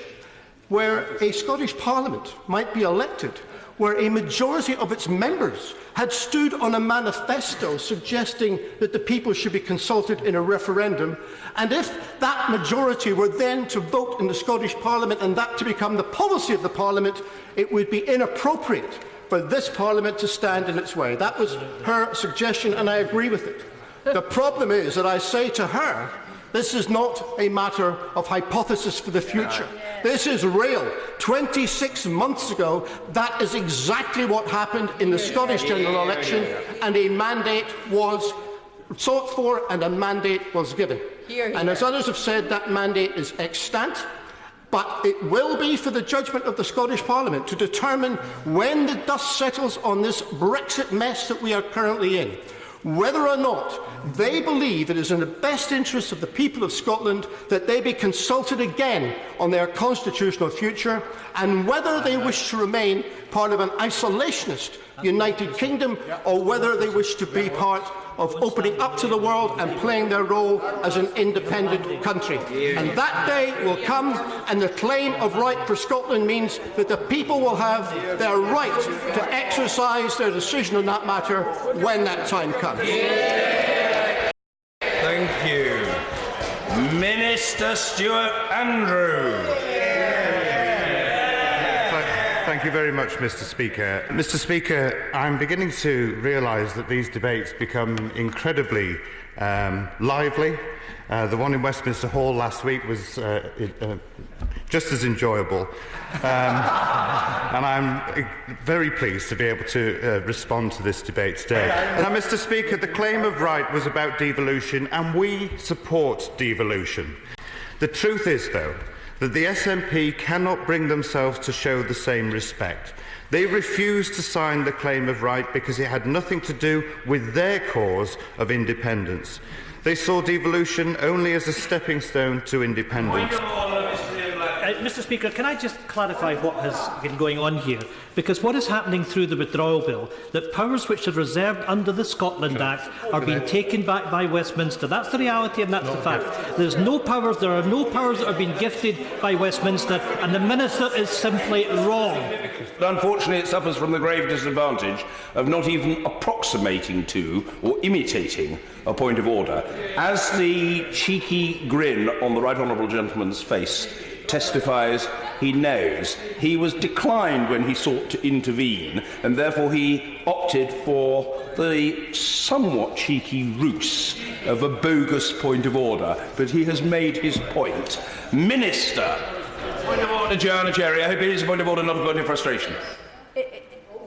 Speaker 21: where a Scottish Parliament might be elected, where a majority of its members had stood on a manifesto suggesting that the people should be consulted in a referendum, and if that majority were then to vote in the Scottish Parliament and that to become the policy of the Parliament, it would be inappropriate for this Parliament to stand in its way. That was her suggestion, and I agree with it. The problem is that I say to her, this is not a matter of hypothesis for the future. This is real. 26 months ago, that is exactly what happened in the Scottish general election, and a mandate was sought for and a mandate was given. And as others have said, that mandate is extant, but it will be for the judgment of the Scottish Parliament to determine when the dust settles on this Brexit mess that we are currently in, whether or not they believe it is in the best interest of the people of Scotland that they be consulted again on their constitutional future, and whether they wish to remain part of an isolationist United Kingdom, or whether they wish to be part of opening up to the world and playing their role as an independent country. And that day will come, and the claim of right for Scotland means that the people will have their right to exercise their decision on that matter when that time comes.
Speaker 1: Thank you. Minister Stuart Andrew.
Speaker 4: Thank you very much, Mr. Speaker. Mr. Speaker, I'm beginning to realise that these debates become incredibly lively. The one in Westminster Hall last week was just as enjoyable. And I'm very pleased to be able to respond to this debate today. Now, Mr. Speaker, the claim of right was about devolution, and we support devolution. The truth is, though, that the SNP cannot bring themselves to show the same respect. They refused to sign the claim of right because it had nothing to do with their cause of independence. They saw devolution only as a stepping stone to independence.
Speaker 2: Mr. Speaker, can I just clarify what has been going on here? Because what is happening through the withdrawal bill, that powers which are reserved under the Scotland Act are being taken back by Westminster. That's the reality and that's the fact. There are no powers that are being gifted by Westminster, and the Minister is simply wrong.
Speaker 1: Unfortunately, it suffers from the grave disadvantage of not even approximating to or imitating a point of order. As the cheeky grin on the right honourable gentleman's face testifies, he knows he was declined when he sought to intervene, and therefore he opted for the somewhat cheeky ruse of a bogus point of order. But he has made his point. Minister. Point of order, Joanna Cherry. I hope it is a point of order, not a point of frustration.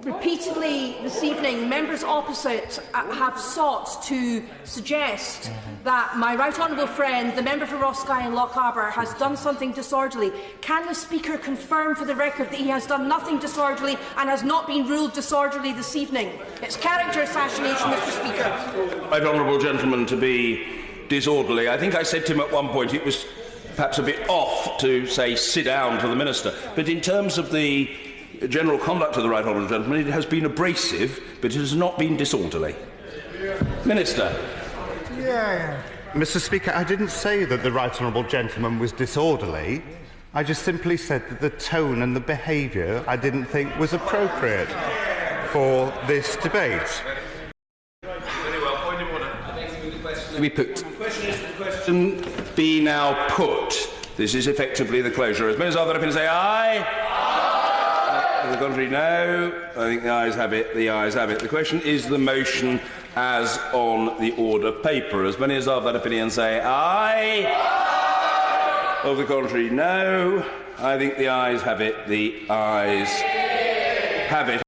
Speaker 6: Repeatedly this evening, members opposite have sought to suggest that my right honourable friend, the member for Skye and Lochaber, has done something disorderly. Can the Speaker confirm for the record that he has done nothing disorderly and has not been ruled disorderly this evening? It's character assassination, Mr. Speaker.
Speaker 1: Right honourable gentleman to be disorderly. I think I said to him at one point it was perhaps a bit off to say sit down to the Minister, but in terms of the general conduct of the right honourable gentleman, it has been abrasive, but it has not been disorderly. Minister.
Speaker 4: Mr. Speaker, I didn't say that the right honourable gentleman was disorderly. I just simply said that the tone and the behaviour I didn't think was appropriate for this debate.
Speaker 1: Very well, point of order. To be put. The question be now put. This is effectively the closure. As many as are there, say aye. The contrary, no. I think the ayes have it. The ayes have it. The question is the motion as on the order paper. As many as are of that opinion say aye. Aye. Of the contrary, no. I think the ayes have it. The ayes have it.